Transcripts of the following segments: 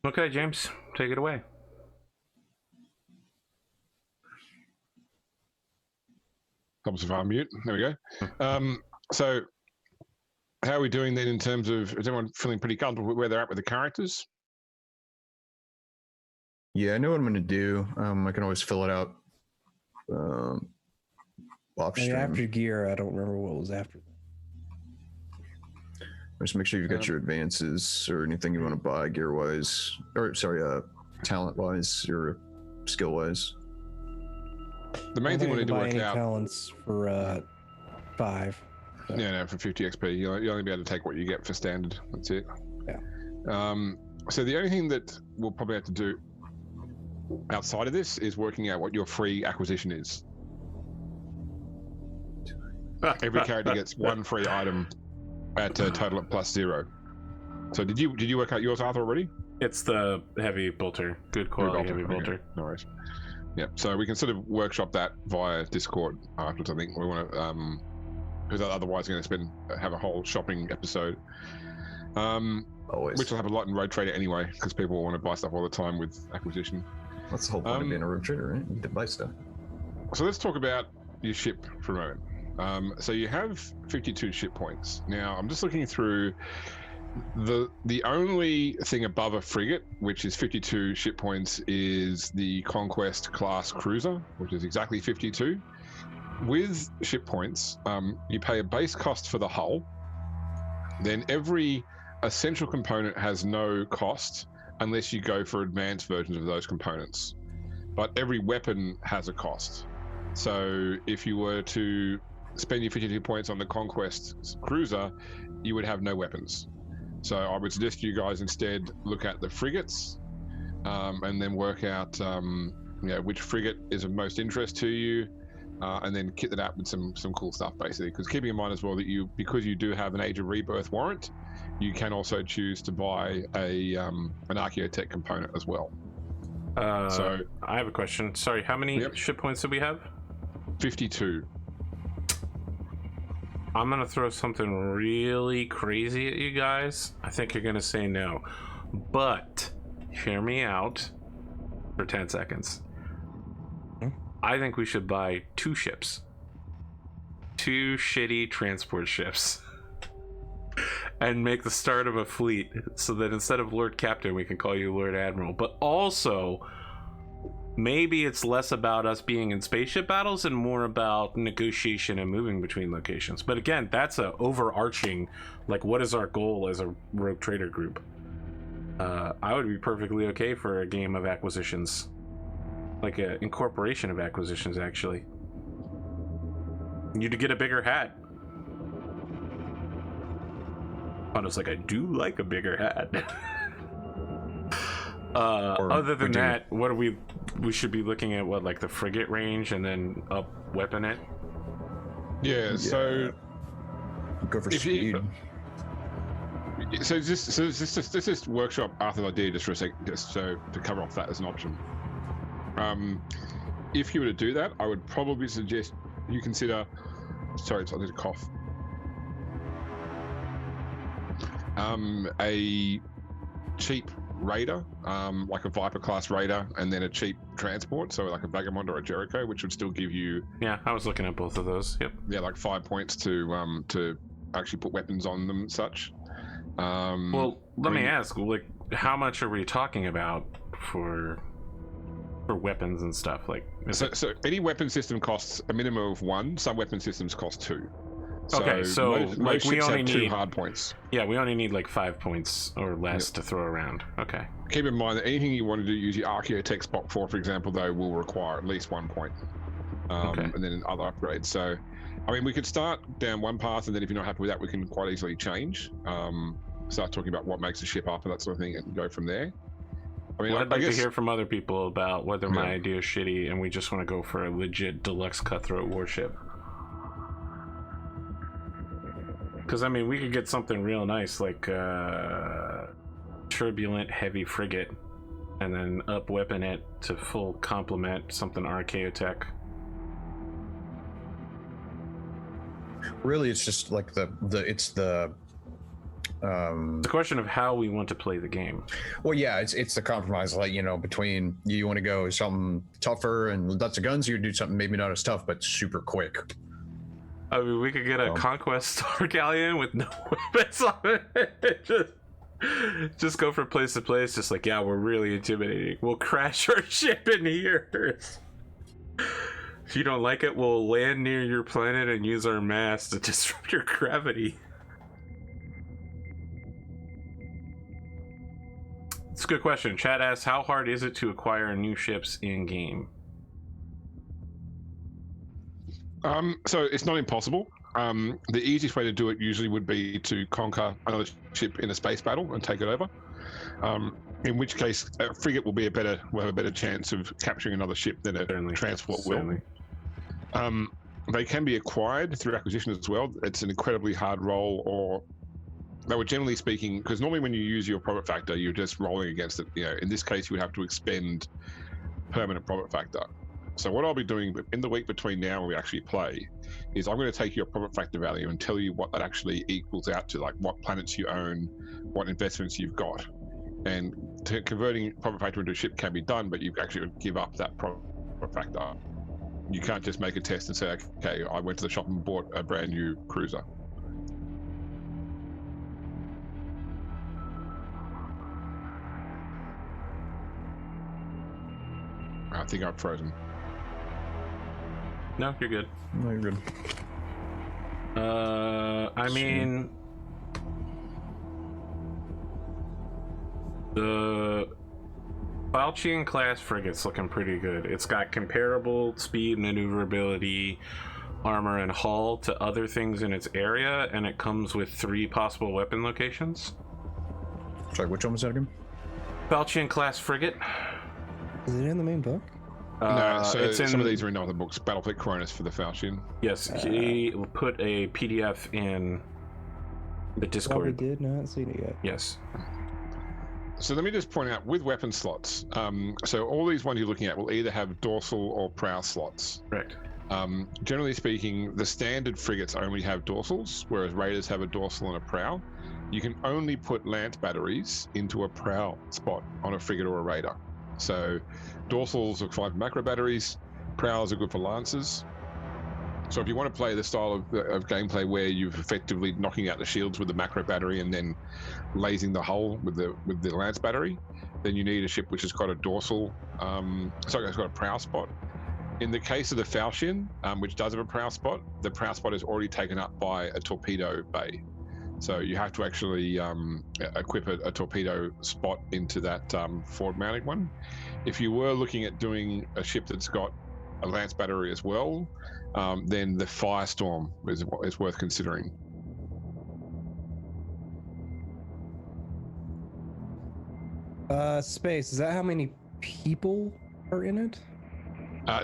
Okay, James, take it away. Helps if I mute. There we go. So how are we doing then in terms of, is everyone feeling pretty comfortable with where they're at with the characters? Yeah, I know what I'm going to do. I can always fill it out off stream. After gear, I don't remember what was after that. Just make sure you've got your advances or anything you want to buy gear-wise, or sorry, talent-wise or skill-wise. The main thing we need to work out. Talents for 5. So. Yeah, no, for 50 XP, you'll only be able to take what you get for standard. That's it. Yeah. So the only thing that we'll probably have to do outside of this is working out what your free acquisition is. Every character gets 1 free item at a total of +0. So did you work out yours, Arthur, already? It's the heavy bolter, good quality heavy bolter. Okay. No worries. Yeah, so we can sort of workshop that via Discord afterwards. I think we want to, because otherwise we're going to have a whole shopping episode. Always. Which will have a lot in Road Trader anyway, because people want to buy stuff all the time with acquisition. That's the whole point of being a Road Trader, right? You get to buy stuff. So let's talk about your ship for a moment. So you have 52 ship points. Now I'm just looking through the only thing above a frigate, which is 52 ship points, is the Conquest class cruiser, which is exactly 52. With ship points, you pay a base cost for the hull. Then every essential component has no cost unless you go for advanced versions of those components. But every weapon has a cost. So if you were to spend your 52 points on the Conquest cruiser, you would have no weapons. So I would suggest you guys instead look at the frigates, and then work out which frigate is of most interest to you, and then kit that out with some cool stuff, basically. Because keeping in mind as well that because you do have an Age of Rebirth warrant, you can also choose to buy an Archaeotech component as well. So I have a question. Sorry, how many ship points do we have? 52. I'm gonna throw something really crazy at you guys. I think you're gonna say no, but hear me out for 10 seconds. I think we should buy 2 ships. 2 shitty transport ships. And make the start of a fleet so that instead of Lord Captain, we can call you Lord Admiral. But also, maybe it's less about us being in spaceship battles and more about negotiation and moving between locations. But again, that's a overarching, like, what is our goal as a Rogue Trader group? I would be perfectly okay for a game of acquisitions. Like an incorporation of acquisitions, actually. You'd get a bigger hat. I was like, I do like a bigger hat. Other than that, what are we should be looking at? What, like the frigate range, and then up weapon it? Yeah. So go for speed. So this workshop Arthur's idea just for a sec, just so to cover off that as an option. If you were to do that, I would probably suggest you consider. Sorry, I did a cough. A cheap raider, like a Viper class raider, and then a cheap transport, so like a Vagabond or a Jericho, which would still give you. Yeah, I was looking at both of those. Yep. Yeah, like 5 points to actually put weapons on them and such. Well, let me ask, like, how much are we talking about for weapons and stuff? Like, so any weapon system costs a minimum of 1. Some weapon systems cost 2. Okay, so most we only have need 2 hard points. Yeah, we only need like 5 points or less to throw around. Okay. Keep in mind that anything you want to do, use your Archaeotech spot for example, though, will require at least 1 point. And then other upgrades. So, I mean, we could start down one path, and then if you're not happy with that, we can quite easily change. Start talking about what makes a ship up and that sort of thing, and go from there. I mean, I'd like guess, to hear from other people about whether my idea is shitty and we just want to go for a legit deluxe cutthroat warship. Because, I mean, we could get something real nice, like turbulent heavy frigate, and then up-weapon it to full complement something Archaeotech. Really, it's just like it's the The question of how we want to play the game. Well, yeah, it's the compromise, like, you know, between you want to go something tougher and lots of guns, you do something maybe not as tough but super quick. I mean, we could get a Conquest Star Galleon with no weapons on it. Just go from place to place, just like, yeah, we're really intimidating. We'll crash our ship in here. If you don't like it, we'll land near your planet and use our mass to disrupt your gravity. It's a good question. Chat asks, how hard is it to acquire new ships in game? So it's not impossible. The easiest way to do it usually would be to conquer another ship in a space battle and take it over. In which case, a frigate will have a better chance of capturing another ship than a transport will. They can be acquired through acquisition as well. It's an incredibly hard roll, or they were generally speaking, because normally when you use your profit factor, you're just rolling against it. You know, in this case, you would have to expend permanent profit factor. So what I'll be doing in the week between now and we actually play is I'm going to take your profit factor value and tell you what that actually equals out to, like what planets you own, what investments you've got. And converting profit factor into a ship can be done, but you actually would give up that profit factor. You can't just make a test and say, okay, I went to the shop and bought a brand new cruiser. I think I'm frozen. No, you're good. No, you're good. I mean, the Falchian class frigate's looking pretty good. It's got comparable speed, maneuverability, armor, and hull to other things in its area, and it comes with 3 possible weapon locations. Sorry, which one was that again? Falchian class frigate. Is it in the main book? No, so it's in some of these are in other books. Battlefleet Koronus for the Falchian. Yes, he put a PDF in the Discord. We did not see it yet. Yes. So let me just point out, with weapon slots, so all these ones you're looking at will either have dorsal or prow slots. Correct. Generally speaking, the standard frigates only have dorsals, whereas raiders have a dorsal and a prow. You can only put lance batteries into a prow spot on a frigate or a raider. So dorsals are fine for macro batteries, prows are good for lancers. So if you want to play the style of gameplay where you're effectively knocking out the shields with the macro battery and then lasing the hull with the lance battery, then you need a ship which has got a dorsal, it's got a prow spot. In the case of the Falchian, which does have a prow spot, the prow spot is already taken up by a torpedo bay. So you have to actually equip a torpedo spot into that forward-mounted one. If you were looking at doing a ship that's got a lance battery as well, then the Firestorm is worth considering. Space, is that how many people are in it?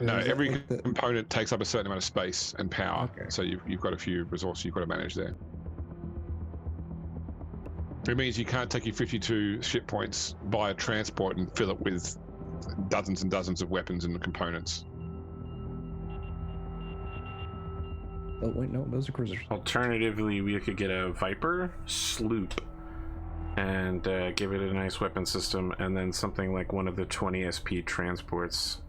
No, is it every like component takes up a certain amount of space and power. Okay. So you've got a few resources you've got to manage there. It means you can't take your 52 ship points, buy a transport, and fill it with dozens and dozens of weapons and components. Oh wait, no, those are cruisers. Alternatively, we could get a Viper sloop and give it a nice weapon system, and then something like one of the 20 SP transports,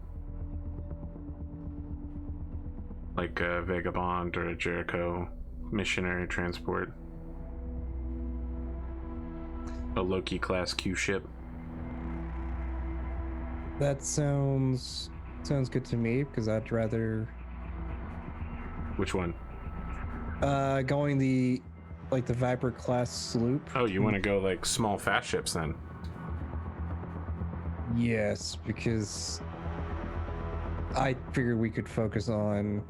like a Vagabond or a Jericho missionary transport. A Loki class Q ship. That sounds good to me, because I'd rather Which one? going the Viper class sloop. Oh, you want to go like small fast ships then? Yes, because I figured we could focus on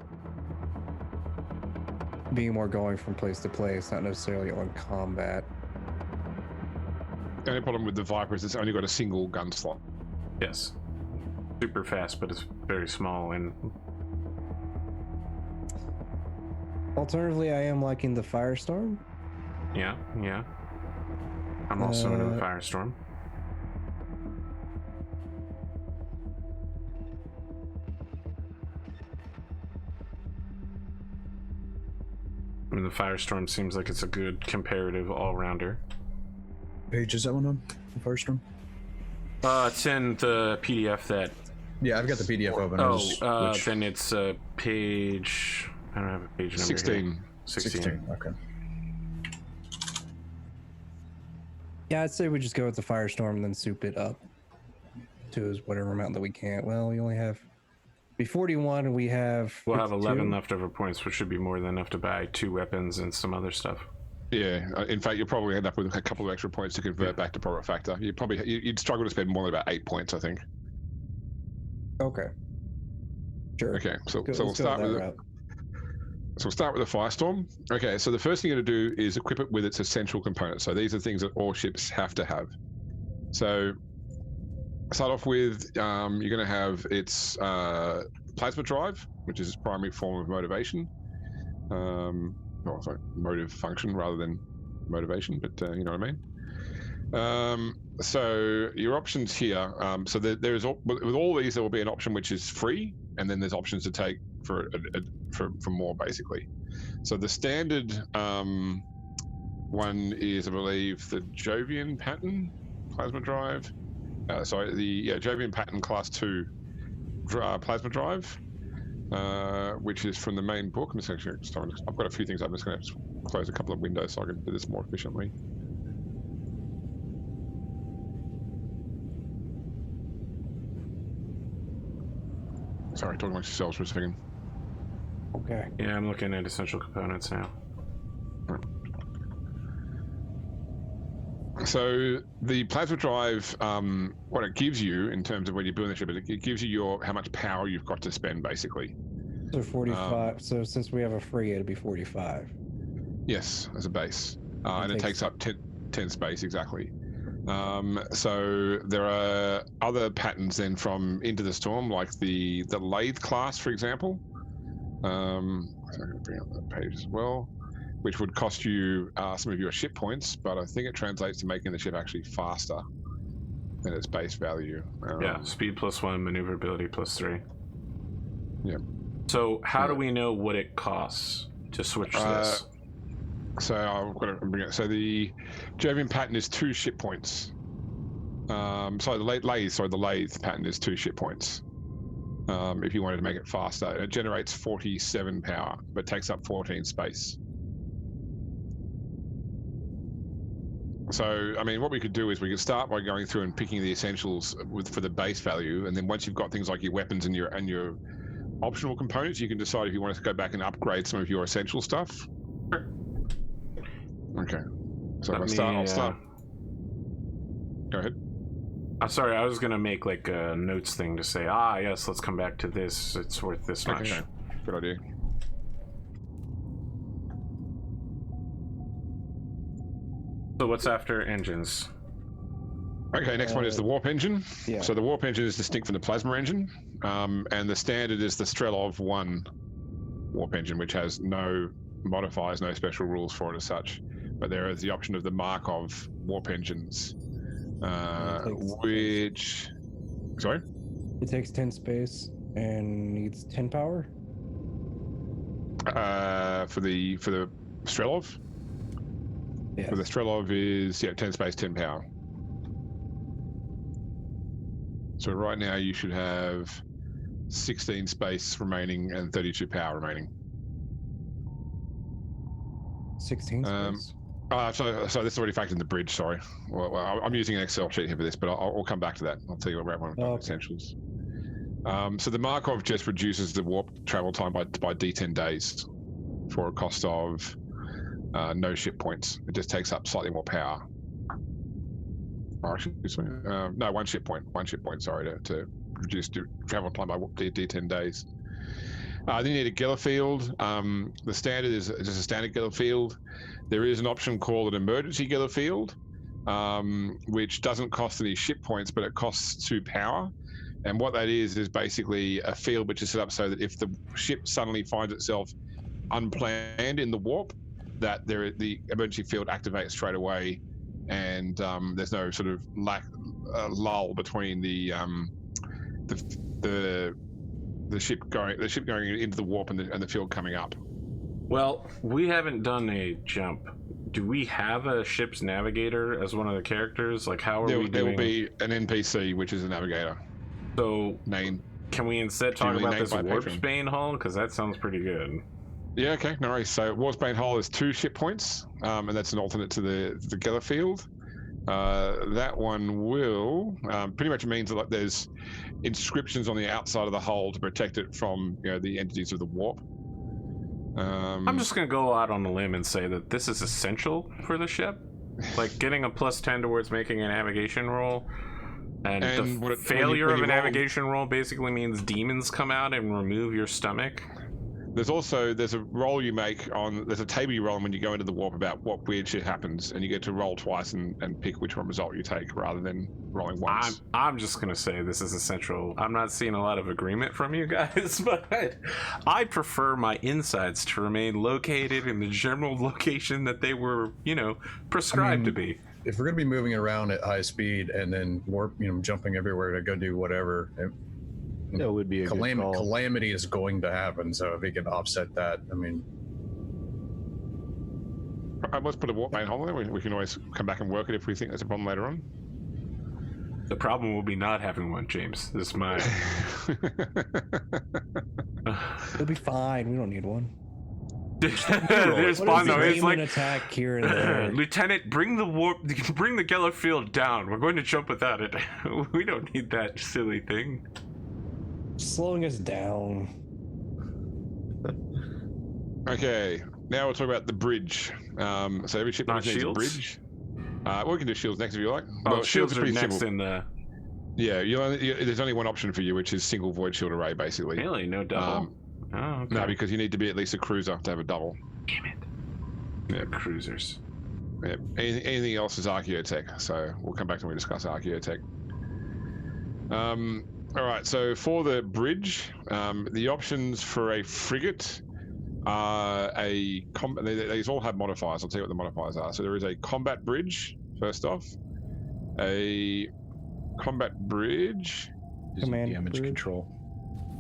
being more going from place to place, not necessarily on combat. The only problem with the Viper is it's only got a single gun slot. Yes. Super fast, but it's very small. And Alternatively, I am liking the Firestorm. yeah. I'm also into the Firestorm. mean, the Firestorm seems like it's a good comparative all-rounder. Page is that one on the Firestorm? It's in the PDF that... Yeah, I've got the PDF open. Then it's page... I don't have a page number 16. here. 16. Okay. Yeah, I'd say we just go with the Firestorm and then soup it up to whatever amount that we can. Well, we only have... Be 41 and we have... We'll have 11 52. leftover points, which should be more than enough to buy 2 weapons and some other stuff. Yeah, in fact, you'll probably end up with a couple of extra points to convert back to profit factor. You'd struggle to spend more than about 8 points, I think. Okay. Sure. Okay, so Let's we'll go start that with route. So we'll start with the Firestorm. Okay, so the first thing you're going to do is equip it with its essential components. So these are things that all ships have to have. So start off with, you're going to have its plasma drive, which is its primary form of motivation. Motive function rather than motivation, but you know what I mean. So your options here, so there's with all these there will be an option which is free, and then there's options to take for more basically. So the standard one is, I believe, the Jovian pattern plasma drive. Jovian pattern class 2 plasma drive, which is from the main book. I'm just actually starting. I've got a few things. I'm just going to close a couple of windows so I can do this more efficiently. Sorry, talking amongst yourselves for a second. Okay. Yeah, I'm looking at essential components now. So the plasma drive, what it gives you in terms of when you're building the ship, it gives you how much power you've got to spend, basically. So 45. So since we have a free, it'd be 45. Yes, as a base, and it takes up 10 space exactly. So there are other patterns then from Into the Storm, like the Lathe class, for example. So I'm going to bring up that page as well, which would cost you some of your ship points, but I think it translates to making the ship actually faster than its base value. Yeah, speed +1, maneuverability +3. Yeah. So how do we know what it costs to switch this? So I've got to bring it. So the Jovian pattern is 2 ship points. The lathe pattern is 2 ship points. If you wanted to make it faster, it generates 47 power, but takes up 14 space. So, I mean, what we could do is we could start by going through and picking the essentials for the base value, and then once you've got things like your weapons and your optional components, you can decide if you want to go back and upgrade some of your essential stuff. Okay. So I'll start. Go ahead. Sorry, I was gonna make like a notes thing to say, yes, let's come back to this. It's worth this much. Okay. Good idea. So what's after engines? Okay, next one is the warp engine. Yeah. So the warp engine is distinct from the plasma engine, and the standard is the Strelov 1 warp engine, which has no modifiers, no special rules for it as such. But there is the option of the Markov warp engines, which... Sorry? It takes 10 space and needs 10 power? For the Strelov? Yeah. For the Strelov is 10 space, 10 power. So right now you should have 16 space remaining and 32 power remaining. 16 space? So this is already factored in the bridge, sorry. Well, I'm using an Excel sheet here for this, but I'll come back to that. I'll tell you about one of the essentials. So the Markov just reduces the warp travel time by D10 days for a cost of no ship points. It just takes up slightly more power. No, 1 ship point. 1 ship point, sorry, to reduce travel time by D10 days. Then you need a Geller field. The standard is just a standard Geller field. There is an option called an emergency Geller field, which doesn't cost any ship points, but it costs 2 power. And what that is basically a field which is set up so that if the ship suddenly finds itself unplanned in the warp, that the emergency field activates straight away, and there's no sort of lull between the ship going into the warp and the field coming up. Well, we haven't done a jump. Do we have a ship's navigator as one of the characters? Like, how are we doing? There will be an NPC, which is a navigator. So, Name. can we instead talk Presumably about this named by Warpsbane hull? Because that sounds pretty good. Yeah, okay, no worries. So Warsbane Hull is 2 ship points, and that's an alternate to the Geller Field. That one will pretty much means that like, there's inscriptions on the outside of the hull to protect it from the entities of the warp. I'm just gonna go out on a limb and say that this is essential for the ship. Like getting a +10 towards making a navigation roll, and the failure of a navigation roll basically means demons come out and remove your stomach. There's a roll you make there's a table you roll on when you go into the warp about what weird shit happens, and you get to roll twice and pick which one result you take rather than rolling once. I'm just gonna say this is essential. I'm not seeing a lot of agreement from you guys, but I prefer my insides to remain located in the general location that they were, prescribed to be. If we're going to be moving around at high speed and then warp, jumping everywhere to go do whatever, that would be a good call. Calamity is going to happen, so if we can offset that, I mean... Let's put a Warpbane hull there. We can always come back and work it if we think there's a problem later on. The problem will be not having one, James. This is my... It'll be fine. We don't need one. There's fun though. It's like attack here and there. Lieutenant, bring the Geller Field down. We're going to jump without it. We don't need that silly thing. Slowing us down. Okay, now we'll talk about the bridge. So every ship needs a bridge. We can do shields next if you like. Well, shields are next in the... Yeah, there's only one option for you, which is single void shield array, basically. Really? No double? Okay. No, because you need to be at least a cruiser to have a double. Damn it. Yeah, cruisers. Yeah. Anything else is archaeotech, so we'll come back when we discuss archaeotech. All right, so for the bridge, the options for a frigate are these all have modifiers. I'll tell you what the modifiers are. So there is a combat bridge, first off. A combat bridge. Command damage bridge. Control.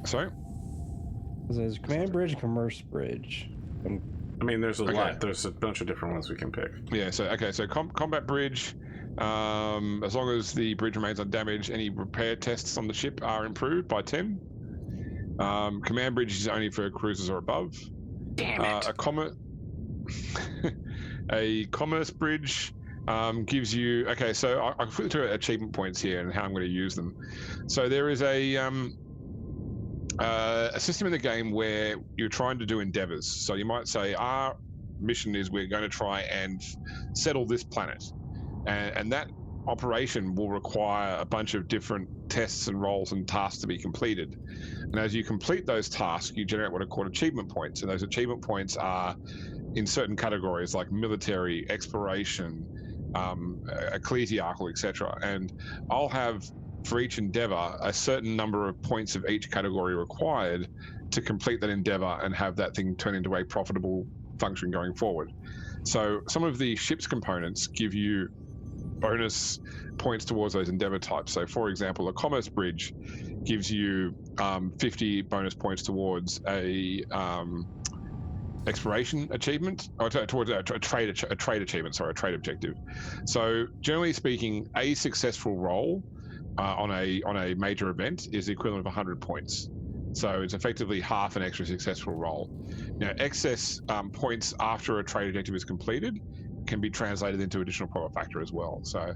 Sorry? There's command bridge, commerce bridge. I mean, there's a lot. There's a bunch of different ones we can pick. Yeah, so combat bridge. As long as the bridge remains undamaged, any repair tests on the ship are improved by 10. Command bridge is only for cruisers or above. Damn it. A commerce bridge gives you... Okay, so I'll flip to achievement points here and how I'm going to use them. So there is a system in the game where you're trying to do endeavors. So you might say, our mission is we're going to try and settle this planet. And that operation will require a bunch of different tests and roles and tasks to be completed. And as you complete those tasks, you generate what are called achievement points. And those achievement points are in certain categories like military, exploration, ecclesiarchal, etc. And I'll have, for each endeavor, a certain number of points of each category required to complete that endeavor and have that thing turn into a profitable function going forward. So some of the ship's components give you bonus points towards those endeavor types. So for example, a commerce bridge gives you 50 bonus points towards a exploration achievement, or towards a trade achievement, sorry, a trade objective. So generally speaking, a successful roll on a major event is the equivalent of 100 points. So it's effectively half an extra successful roll. Now, excess points after a trade objective is completed can be translated into additional profit factor as well. So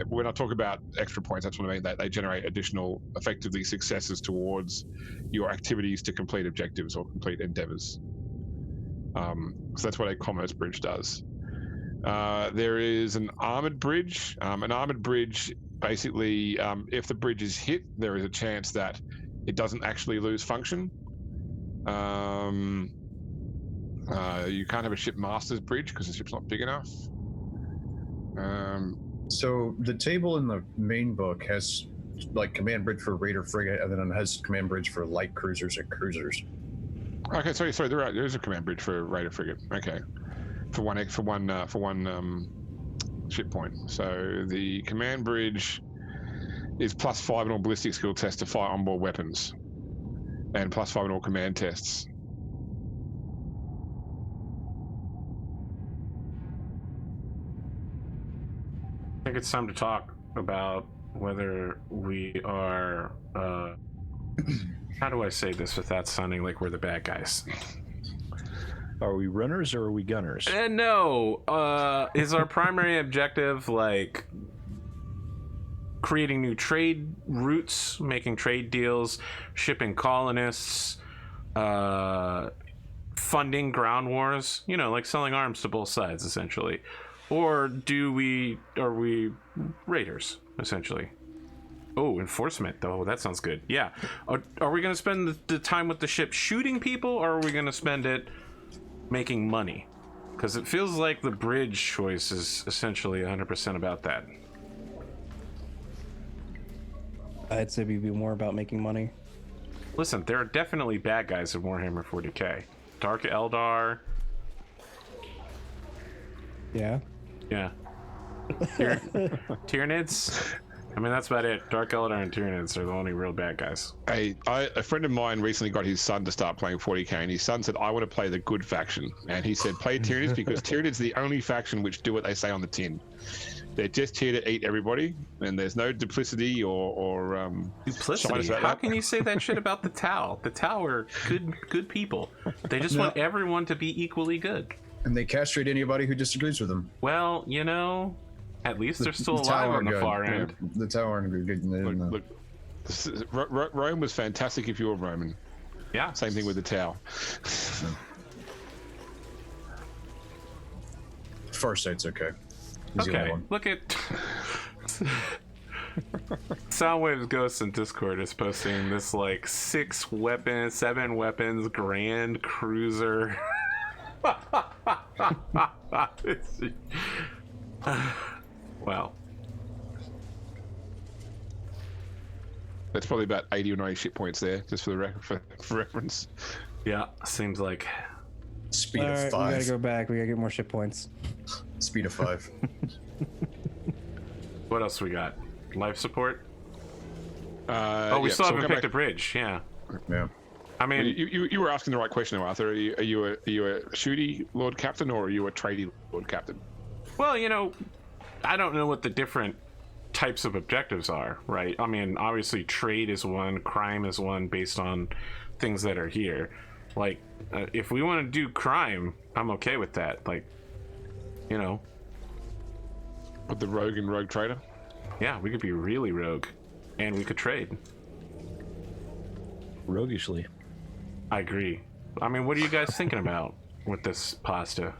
when I talk about extra points, that's what I mean, that they generate additional, effectively, successes towards your activities to complete objectives or complete endeavors. So that's what a commerce bridge does. There is an armored bridge. An armored bridge, basically, if the bridge is hit, there is a chance that it doesn't actually lose function. You can't have a ship master's bridge because the ship's not big enough. So the table in the main book has like command bridge for raider frigate, and then it has command bridge for light cruisers and cruisers. Okay, sorry, there is a command bridge for raider frigate. Okay, for one ship point. So the command bridge is +5 in all ballistic skill tests to fire onboard weapons, and +5 in all command tests. I think it's time to talk about whether we are. How do I say this without sounding like we're the bad guys? Are we runners or are we gunners? No. Is our primary objective like creating new trade routes, making trade deals, shipping colonists, funding ground wars? You know, like selling arms to both sides, essentially. Or are we raiders, essentially? Oh, enforcement, though. That sounds good. Yeah. Are we going to spend the time with the ship shooting people, or are we going to spend it making money? Because it feels like the bridge choice is essentially 100% about that. I'd say we'd be more about making money. Listen, there are definitely bad guys in Warhammer 40K. Dark Eldar. Yeah. Yeah. Tyranids. I mean, that's about it. Dark Eldar and Tyranids are the only real bad guys. A friend of mine recently got his son to start playing 40k, and his son said, I want to play the good faction. And he said, play Tyranids because Tyranids the only faction which do what they say on the tin. They're just here to eat everybody, and there's no duplicity or duplicity. How can you say that shit about the Tau? The Tau are good people. They just want everyone to be equally good. And they castrate anybody who disagrees with them. Well, you know, at least they're still alive on the far end. Yeah, the Tau aren't good. Look, Rome was fantastic if you were Roman. Yeah. Same thing with the Tau. Farsight's okay. He's the only Okay, one. look at Soundwave's Ghost in Discord is posting this like 7 weapons grand cruiser. Wow. That's probably about 80 or 90 ship points there, just for the for reference. Yeah, seems like. Speed All of right, 5. we gotta go back. We gotta get more ship points. Speed of 5. What else we got? Life support? We yeah, still haven't we'll picked a bridge. Yeah. Yeah. I mean, you were asking the right question, though, Arthur. Are you a shooty Lord Captain, or are you a tradie Lord Captain? well, you know, I don't know what the different types of objectives are, right? I mean, obviously, trade is one, crime is one, based on things that are here. Like, if we want to do crime, I'm okay with that. Like, you know, With the rogue and rogue trader? yeah, we could be really rogue, and we could trade. Roguishly. I agree. I mean, what are you guys thinking about with this pasta?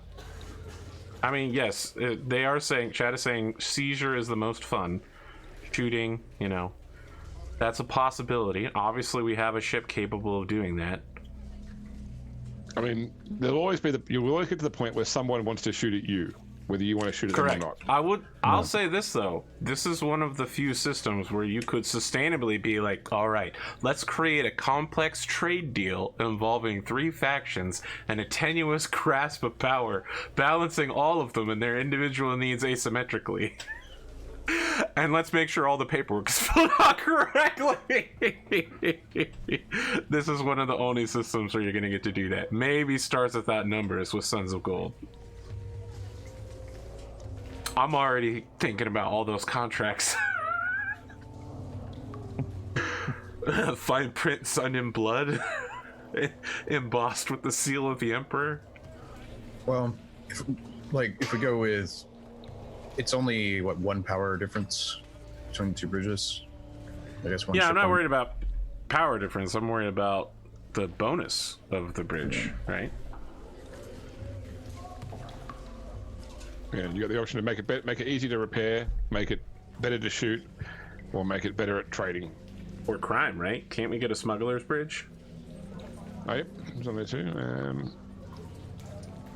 I mean, yes, they are saying, chat is saying seizure is the most fun. Shooting, you know, that's a possibility. Obviously, we have a ship capable of doing that. I mean, you'll always get to the point where someone wants to shoot at you, whether you want to shoot at Correct. them or not. I'll say this though. This is one of the few systems where you could sustainably be like, all right, let's create a complex trade deal involving 3 factions and a tenuous grasp of power, balancing all of them and their individual needs asymmetrically. And let's make sure all the paperwork is filled out correctly. This is one of the only systems where you're going to get to do that. Maybe Stars Without Numbers with Sons of Gold. I'm already thinking about all those contracts. Fine print, Sun in Blood, embossed with the seal of the Emperor. Well, if we go with, it's only what, 1 power difference between the 2 bridges. I guess one. Yeah, ship I'm not on- worried about power difference. I'm worried about the bonus of the bridge, right? Yeah, you got the option to make it easy to repair, make it better to shoot, or make it better at trading. Or crime, right? Can't we get a smuggler's bridge? Oh, yep, it's on there too.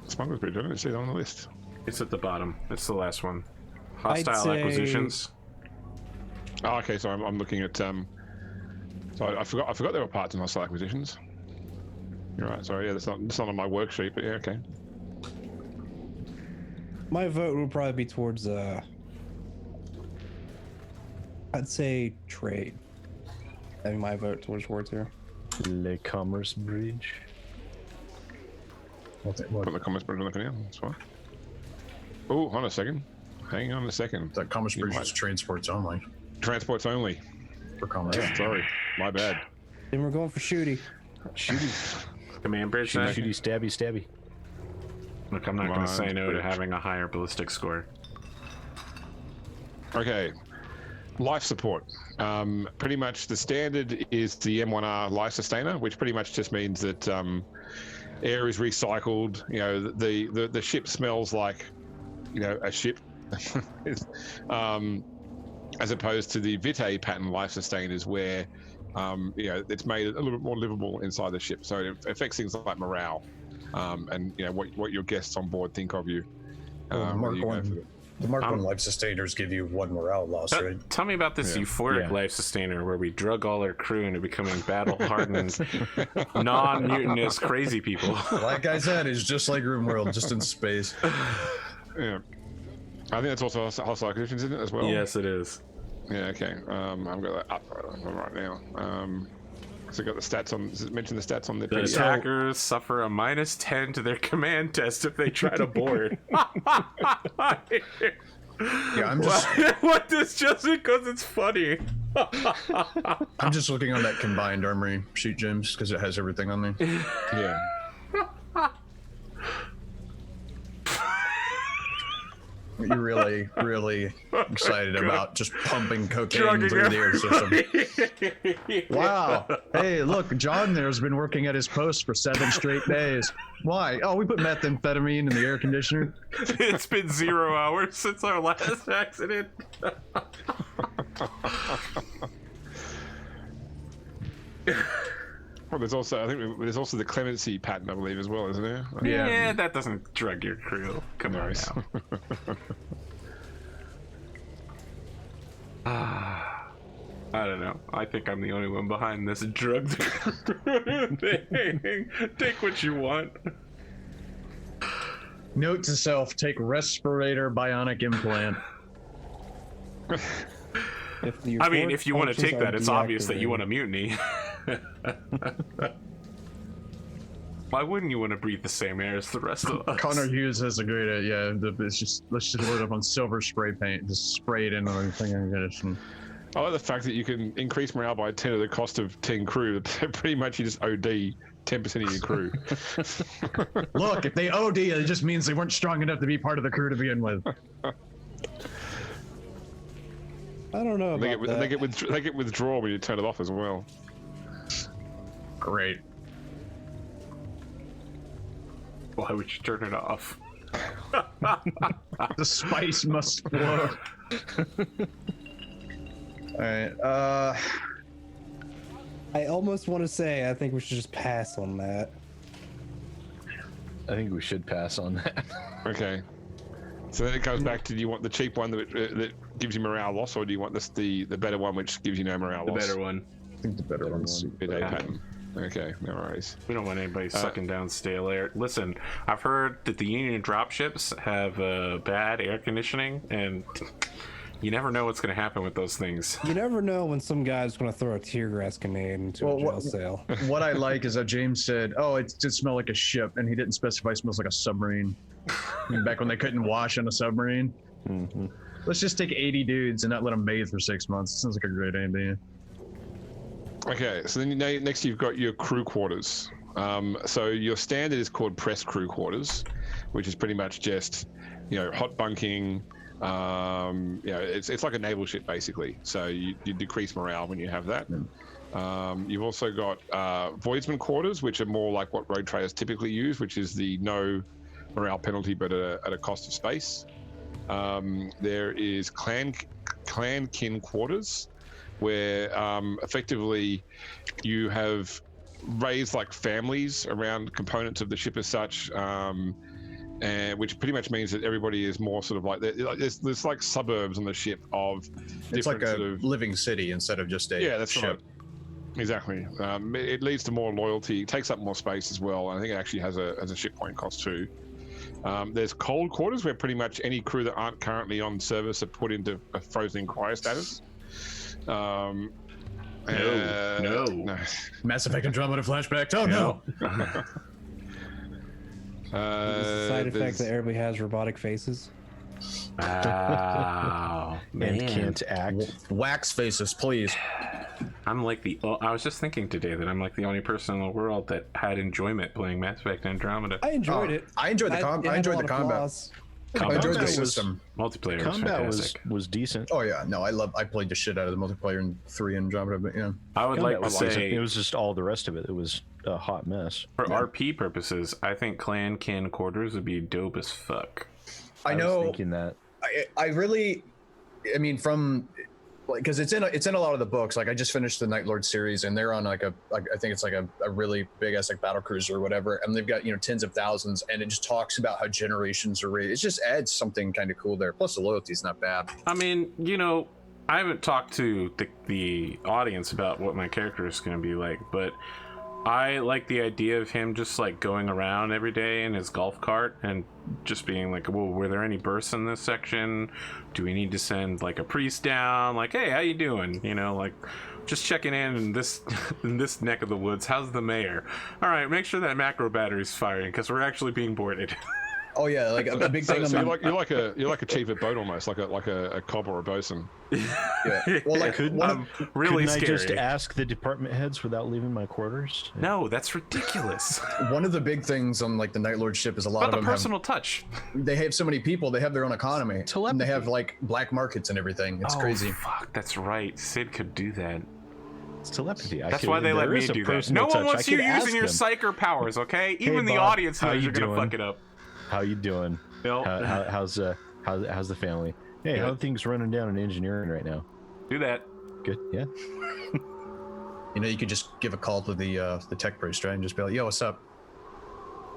Smuggler's Bridge, I didn't see that on the list. It's at the bottom. It's the last one. Hostile say- acquisitions. Oh, okay, so I'm looking at so I forgot there were parts in hostile acquisitions. You're right. Sorry, yeah, that's not on my worksheet, but yeah, okay. My vote would probably be towards I'd say trade. I mean, my vote towards here. Le Commerce Bridge. What? Put the comments bridge on the video. That's fine. Oh, hold on a second. hang on a second. That commerce You bridge might- is transports only Transports only. for commerce. Sorry, my bad. Then we're going for shooty. Shooty, Command bridge. then? shooty, stabby, stabby. Look, I'm not going to say Command no to bridge. having a higher ballistic score. Okay. Life support. Pretty much the standard is the M1R life sustainer, which pretty much just means that air is recycled. You know, the ship smells like, you know, a ship, as opposed to the Vitae pattern life sustainers, where you know, it's made a little bit more livable inside the ship, so it affects things like morale, and you know what your guests on board think of you. Well, whether you go for the Mark 1 life sustainers give you 1 morale loss, right? Tell me about this euphoric Yeah. life sustainer where we drug all our crew into becoming battle-hardened, non-mutinous crazy people. Like I said, it's just like RuneWorld, just in space. Yeah, I think that's also hostile conditions, isn't it, as well? Yes, it is. Yeah. Okay. I've got that up right now. So I got the stats on. Does it mention the stats on the The PDF? attackers suffer a -10 to their command test if they try to board. Yeah, I'm just what this just because it's funny. I'm just looking on that combined armory sheet, James, because it has everything on there. Yeah. You're really, really excited about just pumping cocaine Drugging through the air system. everybody. Wow. Hey, look, John there's been working at his post for 7 straight days. Why? Oh, we put methamphetamine in the air conditioner. It's been 0 hours since our last accident. Well, there's also, I think there's also the clemency pattern, I believe, as well, isn't there? Yeah, that doesn't drug your crew. Come on Nice. now. I don't know. I think I'm the only one behind this drug thing. Take what you want. Note to self, take respirator bionic implant. I mean, if you want to take that, it's obvious that you want a mutiny. Why wouldn't you want to breathe the same air as the rest of us? Connor Hughes has a great it's just, let's just load up on silver spray paint, just spray it in on everything and get it. I like the fact that you can increase morale by 10 at the cost of 10 crew. Pretty much you just OD 10% of your crew. Look, if they OD, it just means they weren't strong enough to be part of the crew to begin with. I don't know They about get, that. they get withdrawal when you turn it off as well. Great. Why would you turn it off? The spice must flow. Alright, I almost want to say I think we should just pass on that. I think we should pass on that. Okay. So then it comes back to, do you want the cheap one that gives you morale loss, or do you want the better one which gives you no morale The loss? better one. I think the better one's Bit A pattern. Okay, no worries. We don't want anybody sucking down stale air. Listen, I've heard that the Union dropships have bad air conditioning, and you never know what's going to happen with those things. You never know when some guy's going to throw a tear gas grenade into a jail cell. What I like is that James said, oh, it did smell like a ship, and he didn't specify it smells like a submarine. Back when they couldn't wash on a submarine. Mm-hmm. Let's just take 80 dudes and not let them bathe for 6 months. Sounds like a great idea. Okay, so then next you've got your crew quarters. So your standard is called press crew quarters, which is pretty much just, you know, hot bunking. You know, it's like a naval ship basically. So you decrease morale when you have that. You've also got voidsman quarters, which are more like what road traders typically use, which is the no morale penalty, but at a cost of space. There is clankin quarters, where effectively you have raised like families around components of the ship as such, and which pretty much means that everybody is more sort of like there's like suburbs on the ship of It's like a sort of, living city instead of just a that's ship. right. Exactly. It leads to more loyalty. It takes up more space as well. And I think it actually has a ship point cost too. There's cold quarters, where pretty much any crew that aren't currently on service are put into a frozen inquiry status. No. Mass Effect Andromeda flashbacks. Oh no! Is the side effect there's- that everybody has robotic faces? Wow, man. And can't act. Wax faces, please. I'm like I was just thinking today that I'm like the only person in the world that had enjoyment playing Mass Effect Andromeda. I enjoyed it. I enjoyed the It had a lot of combat. flaws. I enjoyed the Combat was- system. Multiplayer was Combat fantastic. was decent. Oh yeah, no, I played the shit out of the multiplayer in 3 Andromeda, but yeah. I would like Combat to was decent. say, It was just all the rest of it. It was a hot mess. for RP purposes, I think clan kin quarters would be dope as fuck. I was know. thinking that. I really, I mean, from like, because it's in a lot of the books. Like I just finished the Night Lord series, and they're on I think it's like a really big ass like battle cruiser or whatever, and they've got tens of thousands, and it just talks about how generations are raised. It just adds something kind of cool there. Plus the loyalty's not bad. I mean, I haven't talked to the audience about what my character is going to be like, but I like the idea of him just like going around every day in his golf cart and just being like, well, were there any bursts in this section? Do we need to send like a priest down? Like, hey, how you doing? Like just checking in this in this neck of the woods. How's the mayor? All right, make sure that macro battery's firing because we're actually being boarded. Oh yeah, like a big thing. So you're like a chief at boat almost, like a cob or a bosun. Yeah. Well, like I'm really Couldn't scary. I just ask the department heads without leaving my quarters? No, that's ridiculous. one of the big things on like the Night Lord ship is a lot But of the them personal touch. they have so many people. They have their own economy, and Telepathy. they have like black markets and everything. It's crazy. Fuck, that's right. Sid could do that. It's telepathy. That's why they let me do that. No one wants you using your psyker powers, okay? Even the Bob, audience how knows you you're gonna doing? fuck it up. How you doing? No, How's the family? Hey, how are things running down in engineering right now? do that. Good. Yeah. You could just give a call to the tech priest, right, and just be like, "Yo, what's up?"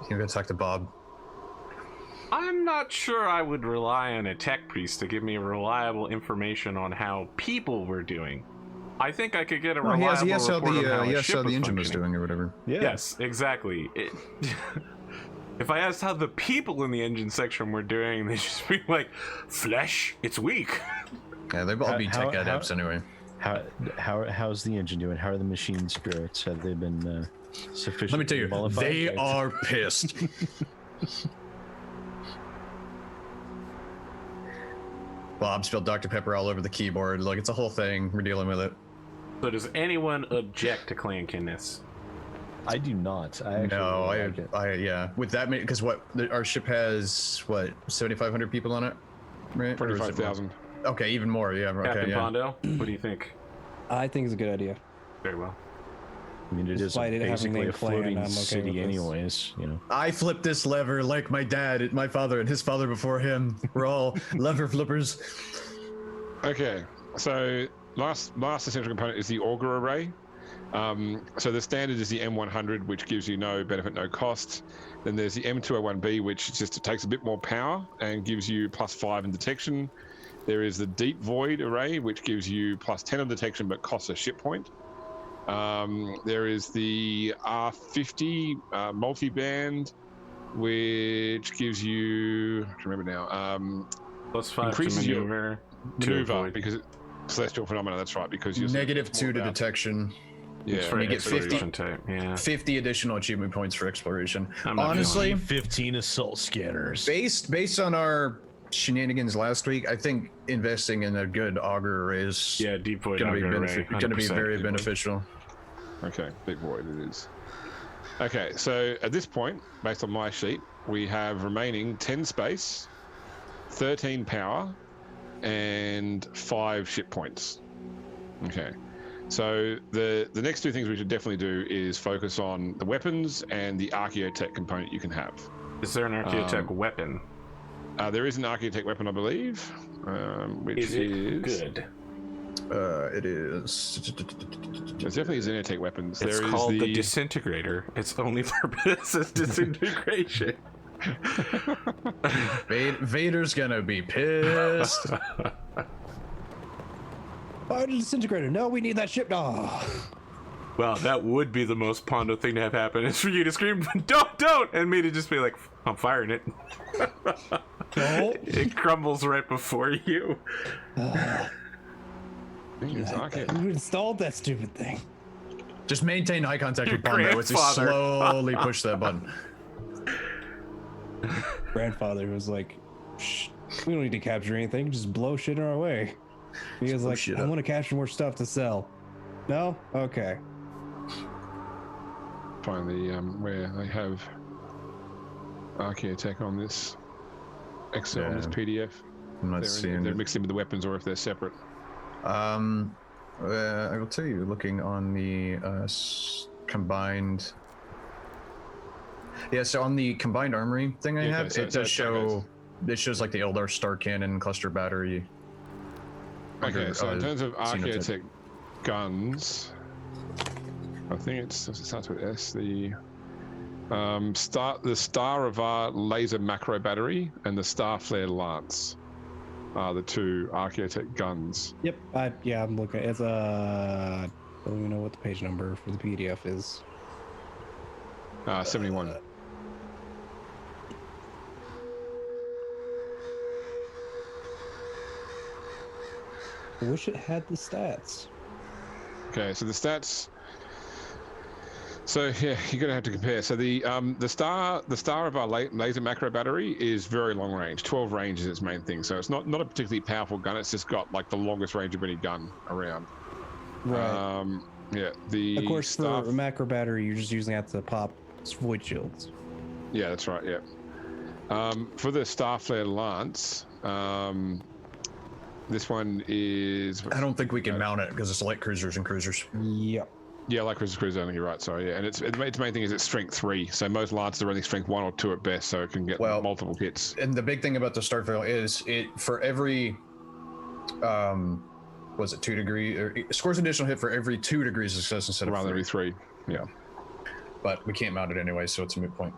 You're gonna talk to Bob. I'm not sure I would rely on a tech priest to give me reliable information on how people were doing. I think I could get a Well, reliable he has how report on how a ship the was engine was functioning. doing or whatever. Yeah. Yes, exactly. If I asked how the people in the engine section were doing, they'd just be like, "Flesh, it's weak." Yeah, they'd all be tech How- adepts anyway. How's the engine doing? How are the machine spirits? Have they been sufficient? Let me tell you, they are pissed. Bob spilled Dr. Pepper all over the keyboard. Look, it's a whole thing. We're dealing with it. So does anyone object to clan kinness? I do not. I actually No, really like it. yeah. With that many, because our ship has 7,500 people on it, right? Or is it more? 25,000. Okay, even more. Yeah. Okay. Captain Yeah. Pondo, what do you think? I think it's a good idea. Very well. I mean, it is Despite it having basically named a clan, floating I'm okay city, with this. anyways. I flipped this lever like my dad, my father, and his father before him. We're all lever flippers. Okay, so last essential component is the Auger Array. So the standard is the M100, which gives you no benefit, no cost. Then there's the M201B, which just takes a bit more power and gives you +5 in detection. There is the Deep Void Array, which gives you +10 of detection but costs a ship point. There is the R50 multi-band, which gives you, I can't remember now, +5 to increases your maneuver. maneuver because celestial phenomena. That's right, because you're -2 to detection. Yeah, For You get exploration type. Yeah. 50 additional achievement points for exploration. I'm not Honestly, 15 assault scanners. based on our shenanigans last week, I think investing in a good auger array is Yeah, deep void going to be auger array, going to be 100% very deep void. beneficial. Okay, big void it is. Okay, so at this point, based on my sheet, we have remaining 10 space, 13 power, and 5 ship points. Okay, so the next two things we should definitely do is focus on the weapons and the archaeotech component you can have. Is there an archaeotech weapon? There is an archaeotech weapon, I believe, which Is it good? It is. There's definitely xenotech weapons. It's There is called the disintegrator. Its only purpose is disintegration. Vader's gonna be pissed. Fire the disintegrator. No, we need that ship. Oh. Well, that would be the most Pondo thing to have happen, is for you to scream, don't, and me to just be like, I'm firing it. It crumbles right before you. Who installed that stupid thing? Just maintain eye contact Your with Pondo as we grandfather. slowly push that button. Grandfather was like, shh, We don't need to capture anything. Just blow shit our way. He was like, I want to capture more stuff to sell. No? Okay. Find the where they have Archaeotech on this Excel, on this PDF. I'm not seeing they're it. mixed in with the weapons or if they're separate. I will tell you, looking on the combined. Yeah, so on the combined armory thing I have, it does show. It shows like the Eldar Star Cannon, cluster battery. Okay, so in terms of Archaeotech guns, I think it starts with S. The Star of our laser macro battery and the Star Flare Lance are the two Archaeotech guns. Yep. Yeah, I'm looking. It's I don't even know what the page number for the PDF is. 71. I wish it had the stats. Okay, so the stats. So yeah, you're gonna have to compare. So the star of our laser macro battery is very long range. 12 range is its main thing. So it's not a particularly powerful gun. It's just got like the longest range of any gun around. Right. Yeah. The of course, for a macro battery, you're just using that to pop void shields. Yeah, that's right. Yeah. For the Star Flare Lance, this one is. I don't think we can mount it because it's light cruisers and cruisers. Yep. Yeah, like cruiser only. You're right. Sorry. Yeah, and its main thing is it's strength 3. So most lances are only strength 1 or 2 at best, so it can get multiple hits. And the big thing about the Starfield is it for every, was it 2 degree? Or it scores an additional hit for every 2 degrees of success instead of rather than 3. Yeah. But we can't mount it anyway, so it's a moot point.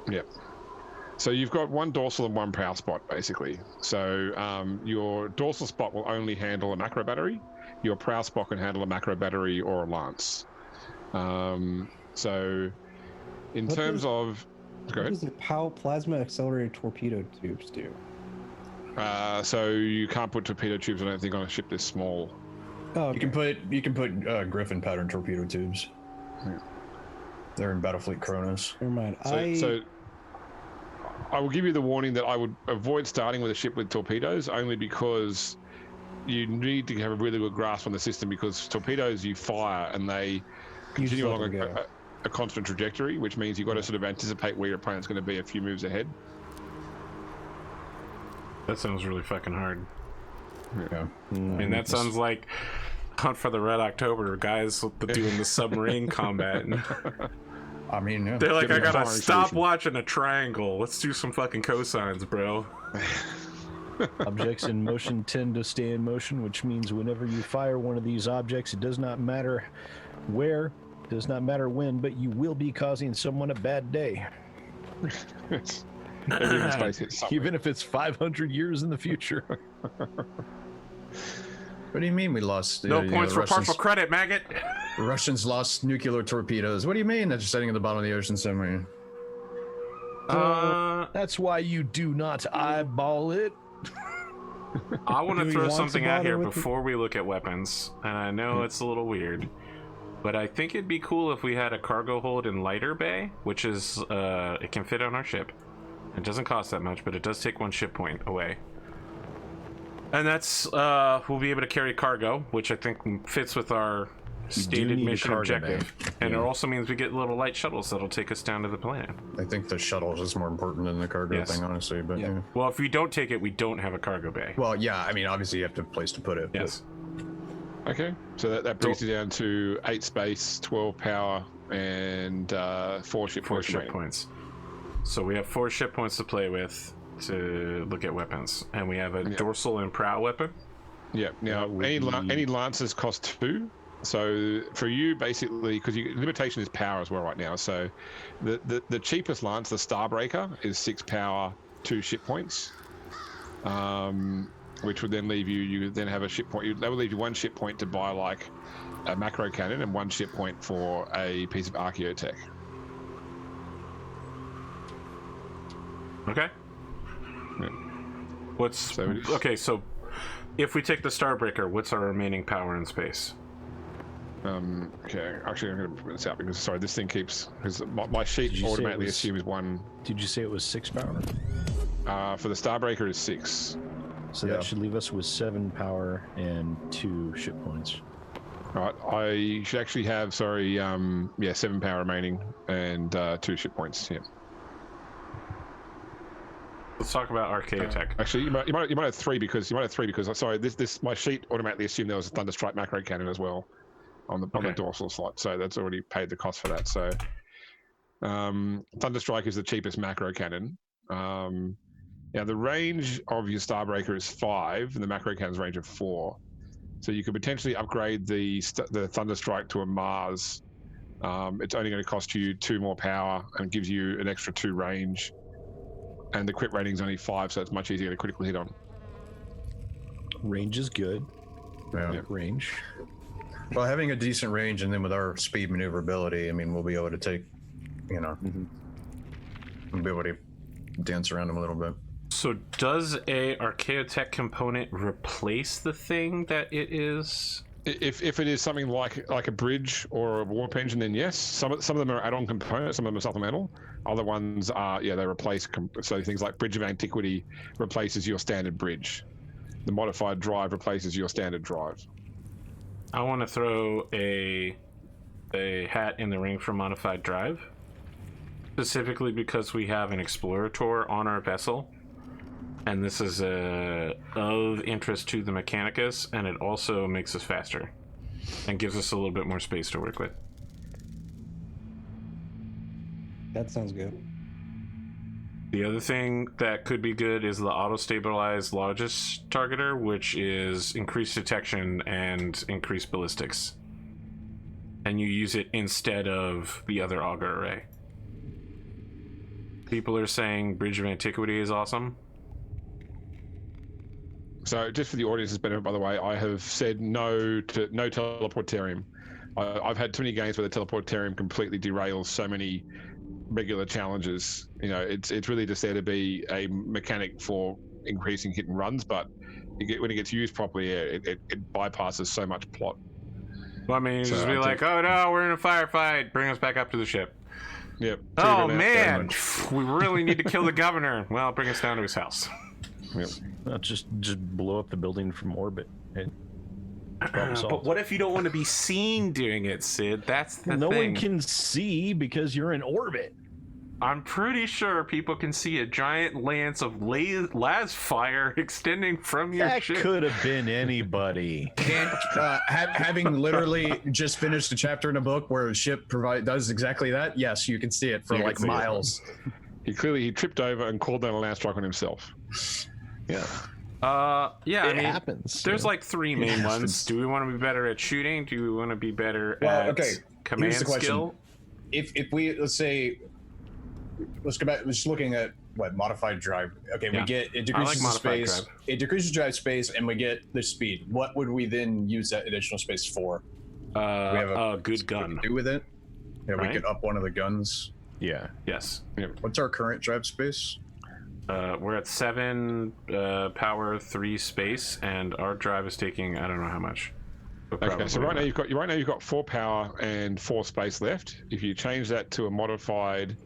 Yeah. So you've got one dorsal and one prow spot, basically. So your dorsal spot will only handle a macro battery. Your prow spot can handle a macro battery or a lance. So in terms of... Go ahead. What does the POW plasma accelerated torpedo tubes do? So you can't put torpedo tubes, I don't think, on a ship this small. Oh, okay. You can put Griffin pattern torpedo tubes. Yeah. They're in Battlefleet Koronus. Never mind. So I will give you the warning that I would avoid starting with a ship with torpedoes, only because you need to have a really good grasp on the system, because torpedoes you fire and they continue along a constant trajectory, which means you've got to sort of anticipate where your opponent's going to be a few moves ahead. That sounds really fucking hard. Yeah. I mean, that sounds like Hunt for the Red October guys doing the submarine combat. I mean, yeah. They're like, I gotta stop watching a triangle. Let's do some fucking cosines, bro. Objects in motion tend to stay in motion, which means whenever you fire one of these objects, it does not matter where, it does not matter when, but you will be causing someone a bad day. Even if it's 500 years in the future. What do you mean we lost? No points for partial credit, maggot. The Russians lost nuclear torpedoes. What do you mean? That's sitting at the bottom of the ocean somewhere. That's why you do not eyeball it. I want to throw something out here before we look at weapons, and I know it's a little weird, but I think it'd be cool if we had a cargo hold in lighter bay, which is it can fit on our ship. It doesn't cost that much, but it does take 1 ship point away. And that's we'll be able to carry cargo, which I think fits with our stated mission objective. And it also means we get little light shuttles that'll take us down to the planet. I think the shuttles is more important than the cargo thing, honestly. But yeah. Well, if we don't take it, we don't have a cargo bay. Well, yeah. I mean, obviously you have to have a place to put it. Yes. Okay. So that brings you down to 8 space, 12 power, and 4 ship points. So we have 4 ship points to play with to look at weapons, and we have a dorsal and prow weapon. Yeah. Now, any lances cost 2. So for you, basically, because limitation is power as well right now. So the cheapest lance, the Starbreaker, is 6 power, 2 ship points, which would then leave you then have a ship point. That would leave you 1 ship point to buy like a macro cannon and 1 ship point for a piece of Archaeotech. Okay. Yeah. So if we take the Starbreaker, what's our remaining power in space? Okay, actually I'm going to put this out because this thing keeps, because my sheet automatically assumes 1. Did you say it was 6 power? For the Starbreaker is 6. So Yeah. that should leave us with 7 power and 2 ship points. Right, I should actually have 7 power remaining and 2 ship points. Yeah. Let's talk about arcade tech. Actually, you might have 3 because sorry, this my sheet automatically assumed there was a Thunderstrike macro cannon as well on the dorsal slot, so that's already paid the cost for that. So Thunderstrike is the cheapest macro cannon. Now the range of your Starbreaker is 5, and the macro cannon's range of 4. So you could potentially upgrade the Thunderstrike to a Mars. It's only going to cost you 2 more power and gives you an extra 2 range. And the crit rating's only 5, so it's much easier to critical hit on. Range is good. Yeah. Range. Well, having a decent range and then with our speed maneuverability, I mean, we'll be able to take, we'll be able to dance around them a little bit. So does a Archaeotech component replace the thing that it is? If it is something like a bridge or a warp engine, then yes. Some of them are add-on components, some of them are supplemental. Other ones are, they replace. So things like Bridge of Antiquity replaces your standard bridge. The modified drive replaces your standard drive. I want to throw a hat in the ring for modified drive, specifically because we have an Explorator on our vessel, and this is of interest to the Mechanicus, and it also makes us faster and gives us a little bit more space to work with. That sounds good. The other thing that could be good is the auto-stabilized Logis targeter, which is increased detection and increased ballistics. And you use it instead of the other Auger Array. People are saying Bridge of Antiquity is awesome. So just for the audience's benefit, by the way, I have said no teleportarium. I've had too many games where the teleportarium completely derails so many regular challenges. It's really just there to be a mechanic for increasing hit and runs, but when it gets used properly, it bypasses so much plot. Well, I mean, just be like, oh no, we're in a firefight, bring us back up to the ship. Yep. Oh man, we really need to kill the governor. Well, bring us down to his house. Yep. Just blow up the building from orbit. But what if you don't want to be seen doing it, Sid? That's the thing. No one can see because you're in orbit. I'm pretty sure people can see a giant lance of las fire extending from your ship. That could have been anybody. Having literally just finished a chapter in a book where a ship does exactly that, yes, you can see it for like miles. He tripped over and called down a lance strike on himself. Yeah. It happens. There's like 3 main ones. Do we want to be better at shooting? Do we want to be better at command skill? If we let's go back. Just looking at what modified drive. Okay, we get it decreases the space. Drive. It decreases drive space, and we get the speed. What would we then use that additional space for? We have a good gun. We could do with it. Yeah, right? We could up one of the guns. Yeah. Yes. What's our current drive space? We're at 7 power, 3 space, and our drive is taking I don't know how much. Okay, so right now you've got 4 power and 4 space left. If you change that to a modified,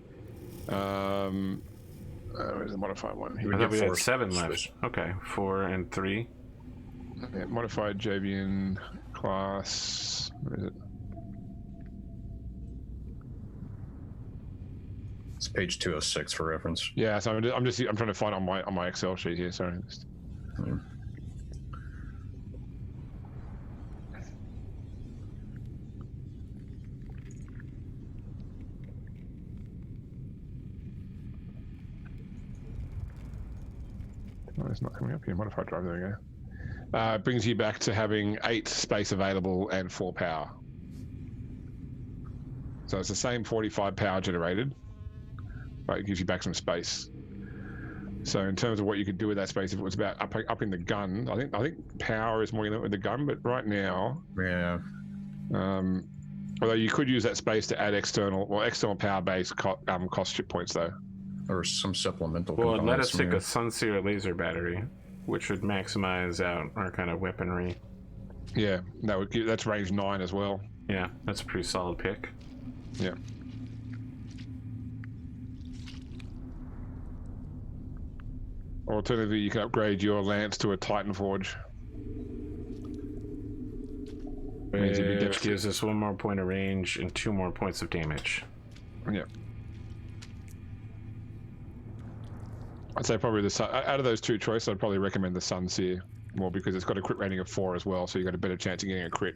where's the modified one? I thought we had 7 left. Okay, 4 and 3. Yeah, modified Jovian class. Where is it? It's page 206 for reference. Yeah, so I'm trying to find on my Excel sheet here. Sorry. Yeah. Oh, it's not coming up here. Modified drive. There we go. Brings you back to having 8 space available and 4 power. So it's the same 45 power generated. Right, it gives you back some space. So in terms of what you could do with that space, if it was about upping the gun, I think power is more with the gun. But right now, although you could use that space to add external power base cost ship points though, or some supplemental. Well, let us take a Sunseer laser battery, which would maximize out our kind of weaponry. Yeah, that's range 9 as well. Yeah, that's a pretty solid pick. Yeah. Alternatively, you can upgrade your lance to a Titan Forge. Means it'd be Which gives us 1 more point of range and 2 more points of damage. Yeah. I'd say probably the sun. Out of those two choices, I'd probably recommend the Sunseer more because it's got a crit rating of 4 as well, so you got a better chance of getting a crit.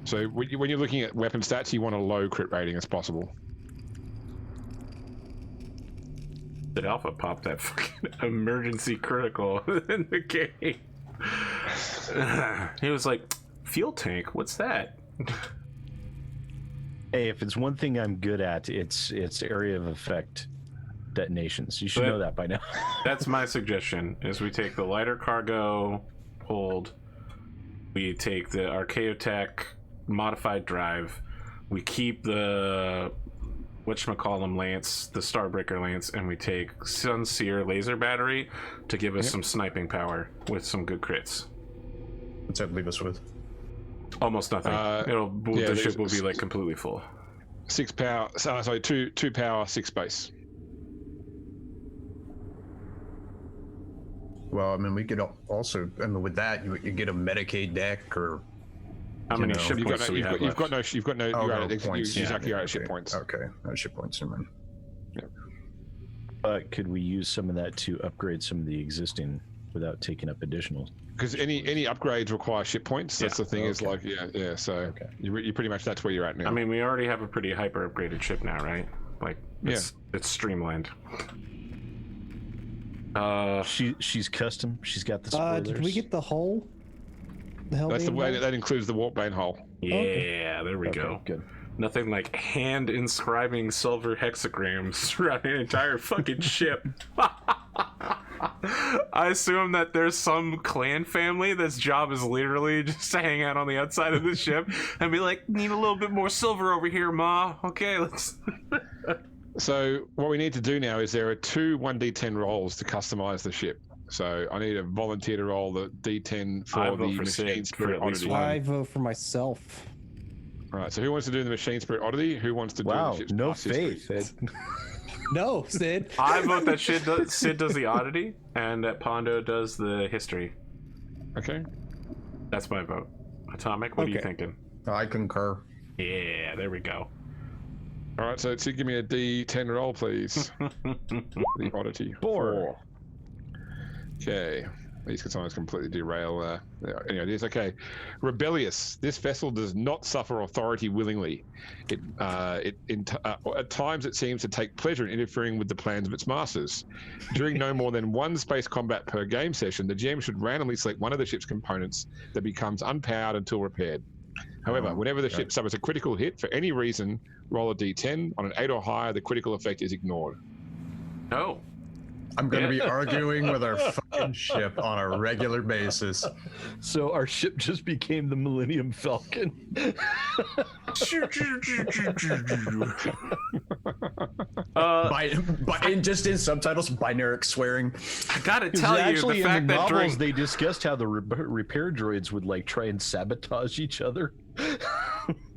So when you're looking at weapon stats, you want a low crit rating as possible. Did Alpha pop that fucking emergency critical in the game? He was like, fuel tank, what's that? Hey, if it's one thing I'm good at, it's area of effect detonations. You should know that by now. That's my suggestion, is we take the lighter cargo hold, we take the Archaeotech modified drive, we keep the whatchamacallem lance, the Starbreaker lance, and we take Sunseer laser battery to give us some sniping power with some good crits. What's that leave us with? Almost nothing. The ship will be like completely full. 6 power. Sorry, 2 power, 6 base. Well, I mean, we could also, I mean, with that, you get a Medicaid deck or. How many ship points do we have? You've got no. Oh, You're out no points. You're out of ship points. Okay, no ship points, never mind. But could we use some of that to upgrade some of the existing without taking up additional? Because any upgrades require ship points. That's the thing. Is like So you pretty much that's where you're at now. I mean, we already have a pretty hyper upgraded ship now, right? Like, it's streamlined. She's custom. She's got the spoilers. Did we get the hull? The hell that's the way that includes the warp bane hull. Yeah, there we go. Good. Nothing like hand inscribing silver hexagrams around an entire fucking ship. I assume that there's some clan family that's job is literally just to hang out on the outside of the ship and be like, need a little bit more silver over here, ma. Okay, let's. So what we need to do now is there are 2 1d10 rolls to customize the ship. So I need a volunteer to roll the d10 for the Machine Spirit Oddity. I vote for myself. All right, so who wants to do the Machine Spirit Oddity? Who wants to do the ship's no past history? faith. No, Sid. I vote that Sid does the oddity and that Pondo does the history. Okay. That's my vote. Atomic, what are you thinking? I concur. Yeah, there we go. All right, so give me a d10 roll, please. The Oddity. 4. Okay. These can sometimes completely derail. Anyway, it is okay. Rebellious. This vessel does not suffer authority willingly. At times, it seems to take pleasure in interfering with the plans of its masters. During no more than 1 space combat per game session, the GM should randomly select one of the ship's components that becomes unpowered until repaired. However, whenever the ship suffers a critical hit for any reason, roll a d10. On an 8 or higher, the critical effect is ignored. Oh. I'm going to be arguing with our fucking ship on a regular basis. So our ship just became the Millennium Falcon. Just in subtitles, binaric swearing. I gotta tell you, the fact that during they discussed how the repair droids would like try and sabotage each other.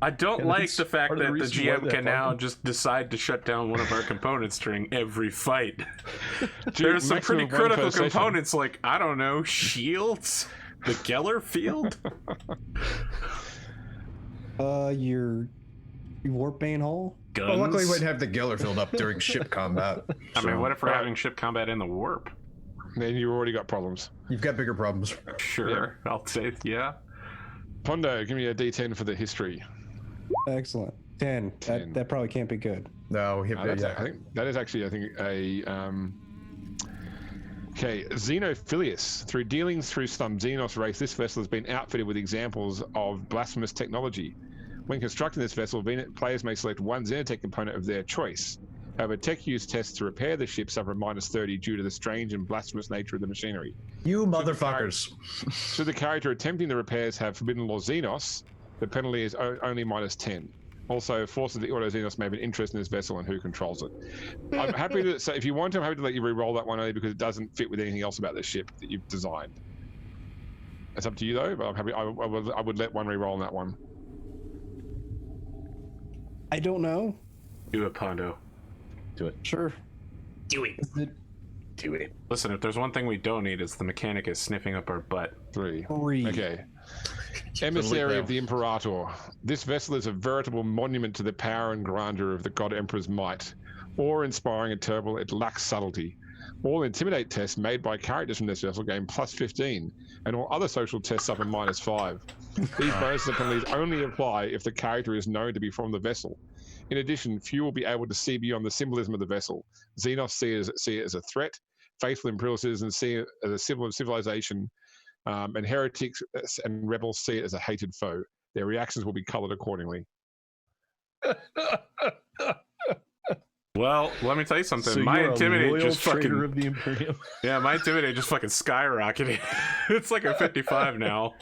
I don't like the fact that the GM can now Falcon. just decide to shut down one of our components during every fight. There's some pretty critical components, like, I don't know, shields, the Geller field. Your warp bane hull. Guns. Well, luckily we'd have the Geller filled up during ship combat. I mean, what if we're having ship combat in the warp? Then you've already got problems. You've got bigger problems. Sure, I'll say, yeah. Pondo, give me a d10 for the history. Excellent. 10. 10. That probably can't be good. No, I think that is actually, a okay, Xenophilius. Through dealings through some Xenos race, this vessel has been outfitted with examples of blasphemous technology. When constructing this vessel, players may select one Xenotech component of their choice. However, tech use tests to repair the ship suffer -30 due to the strange and blasphemous nature of the machinery. You motherfuckers. Should the character attempting the repairs have Forbidden Law Xenos, the penalty is only -10. Also, forces of the Auto Xenos may have an interest in this vessel and who controls it. I'm happy to say, if you want to, I'm happy to let you re-roll that one only because it doesn't fit with anything else about the ship that you've designed. It's up to you though, but I'm happy. I would let one re-roll on that one. I don't know. Do it, Pondo. Do it. Sure. Do it. Do it. Listen, if there's one thing we don't need, it's the mechanic is sniffing up our butt. 3. Three. Okay. Emissary of the Imperator. This vessel is a veritable monument to the power and grandeur of the God Emperor's might. Awe-inspiring and terrible, it lacks subtlety. All intimidate tests made by characters from this vessel gain +15, and all other social tests suffer -5. These bonuses and penalties only apply if the character is known to be from the vessel. In addition, few will be able to see beyond the symbolism of the vessel. Xenos see it as a threat, faithful Imperial citizens see it as a symbol of civilization, and heretics and rebels see it as a hated foe. Their reactions will be colored accordingly. Well, let me tell you something. So My you're a intimidate loyal just fucking traitor of the Imperium. yeah, my intimidate just fucking skyrocketed. It's like a 55 now.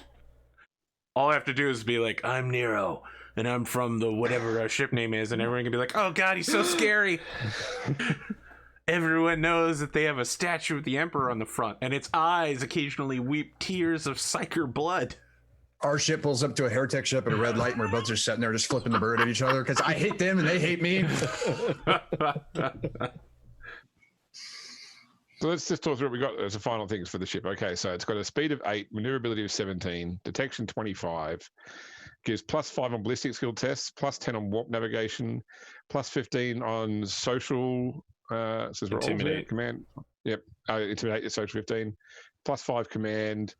All I have to do is be like, I'm Nero, and I'm from the whatever our ship name is, and everyone can be like, oh god, he's so scary. Everyone knows that they have a statue of the Emperor on the front, and its eyes occasionally weep tears of psyker blood. Our ship pulls up to a heretic ship at a red light, and we're both just sitting there, just flipping the bird at each other because I hate them and they hate me. So let's just talk through what we got as the final things for the ship. Okay, so it's got a speed of 8, maneuverability of 17, detection 25, gives +5 on ballistic skill tests, +10 on warp navigation, +15 on social. Says Intimidate. Command. Yep, intimidate is social 15, +5 command.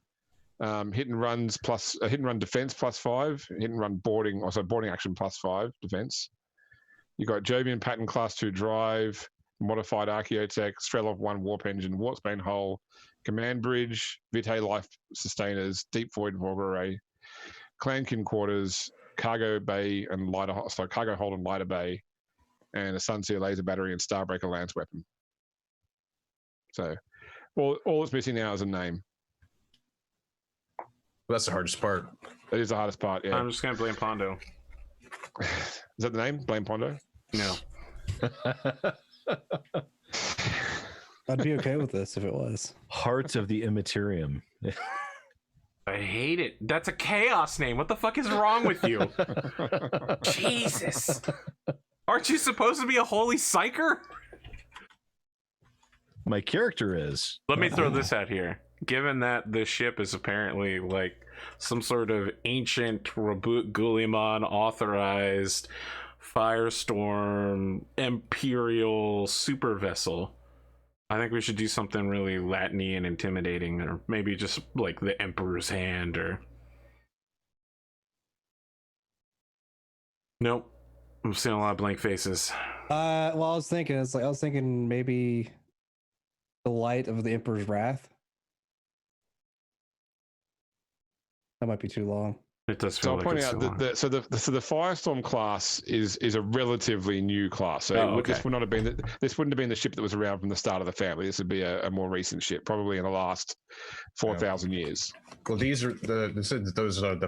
Hit and runs plus hit and run defense +5, hit and run boarding, also boarding action +5 defense. You got Jovian pattern class 2 drive, modified archaeotech, Strelov 1 warp engine, Warpsbane hull, command bridge, Vitae life sustainers, deep void Auger Array, Clankin quarters, cargo bay and lighter, so cargo hold and lighter bay, and a Sunseer laser battery and Starbreaker lance weapon. So all it's missing now is a name. That's the hardest part. That is the hardest part, yeah. I'm just gonna blame Pondo. Is that the name? Blame Pondo? No. I'd be okay with this if it was. Hearts of the Immaterium. I hate it. That's a chaos name. What the fuck is wrong with you? Jesus. Aren't you supposed to be a holy psyker? My character is. Let me throw this out here. Given that the ship is apparently like some sort of ancient Reboot Guliman authorized Firestorm Imperial super vessel, I think we should do something really Latin-y and intimidating, or maybe just like the Emperor's Hand, or... Nope. I'm seeing a lot of blank faces. Well, I was thinking maybe the light of the Emperor's Wrath. That might be too long. It does So feel I'll like point it's out too long. that the Firestorm class is a relatively new class. So okay. this would not have been this wouldn't have been the ship that was around from the start of the family. This would be a more recent ship, probably in the last 4,000 years. Well, these are the